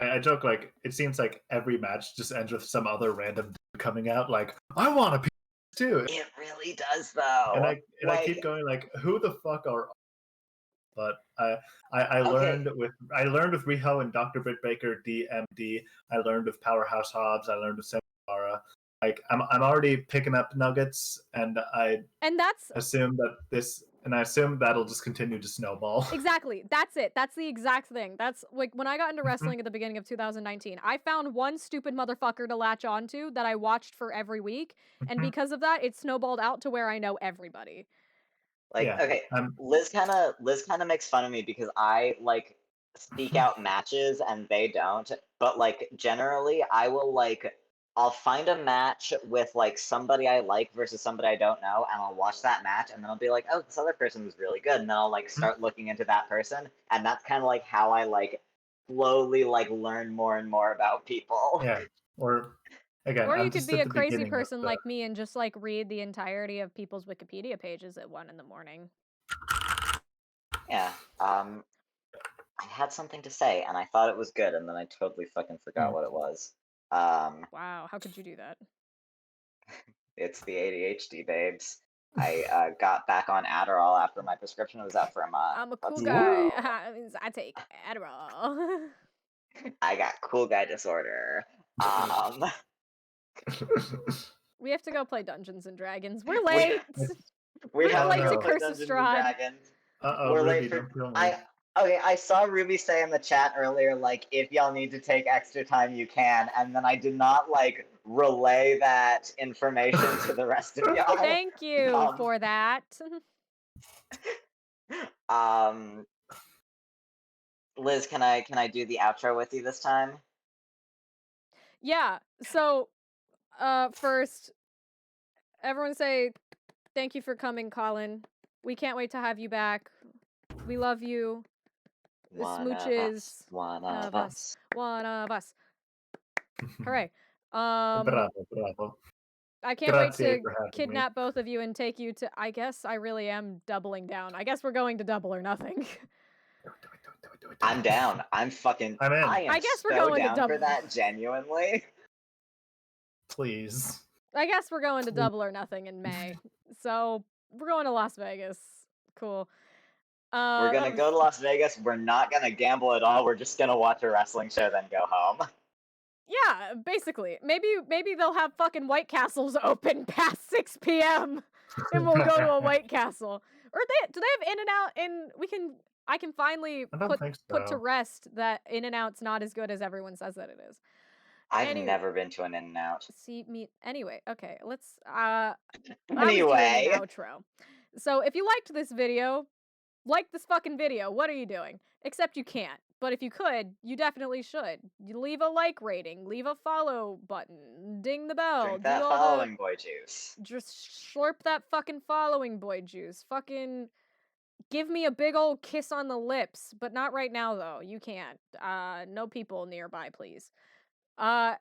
I joke like it seems like every match just ends with some other random dude coming out like I want a piece too, It really does, though. and I keep going like who the fuck are. But I learned with Riho and Dr. Britt Baker DMD. I learned with Powerhouse Hobbs. I learned with Samara. Like I'm already picking up nuggets, and I assume that'll just continue to snowball. Exactly. That's it. That's the exact thing. That's like when I got into wrestling at the beginning of 2019, I found one stupid motherfucker to latch onto that I watched for every week. And because of that, it snowballed out to where I know everybody. Like, Yeah, okay, Liz kind of makes fun of me because I like seek out matches and they don't. But like generally, I'll find a match with like somebody I like versus somebody I don't know, and I'll watch that match, and then I'll be like, oh, this other person was really good, and then I'll like start looking into that person, and that's kind of like how I like slowly like learn more and more about people. Yeah, or again, Or I'm you could just be at a the crazy beginning person like me and just like read the entirety of people's Wikipedia pages at 1 a.m. Yeah. I had something to say and I thought it was good, and then I totally fucking forgot what it was. Wow, how could you do that? It's the ADHD, babes. I got back on Adderall after my prescription was out for a month. I'm a cool guy. That means I take Adderall. I got cool guy disorder. We have to go play Dungeons and Dragons. We're late. We're late to play Curse of Dungeons and Strahd. Dragons. We're Ruby, late for. Okay, I saw Ruby say in the chat earlier, like, if y'all need to take extra time, you can, and then I did not, like, relay that information to the rest of y'all. Thank you for that. Liz, can I do the outro with you this time? Yeah, so, first, everyone say thank you for coming, Colin. We can't wait to have you back. We love you. The smooches. One of us. One of us. Hooray. Bravo. I can't wait to kidnap both of you and take you to. I guess I really am doubling down. I guess we're going to Double or Nothing. I'm down. I'm in. I guess we're going down to Double for that, genuinely. Please. I guess we're going to Double or Nothing in May. So we're going to Las Vegas. Cool. We're gonna go to Las Vegas. We're not gonna gamble at all. We're just gonna watch a wrestling show, then go home. Yeah, basically. Maybe they'll have fucking White Castles open past 6 p.m. and we'll go to a White Castle. Or do they have In-N-Out? I can finally put to rest that In-N-Out's not as good as everyone says that it is. I've never been to an In-N-Out. Anyway, okay, let's anyway, an outro. So if you liked this video, like this fucking video. What are you doing? Except you can't. But if you could, you definitely should. You leave a like rating, leave a follow button, ding the bell. Drink that following boy juice. Just slurp that fucking following boy juice. Fucking give me a big old kiss on the lips. But not right now, though. You can't. No people nearby, please. For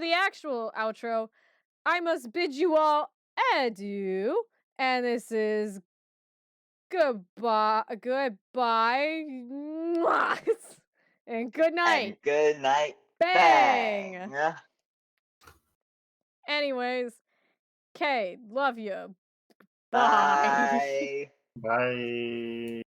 the actual outro, I must bid you all adieu. And this is goodbye, and good night. And good night. Bang. Anyways, Kay, love you. Bye. Bye.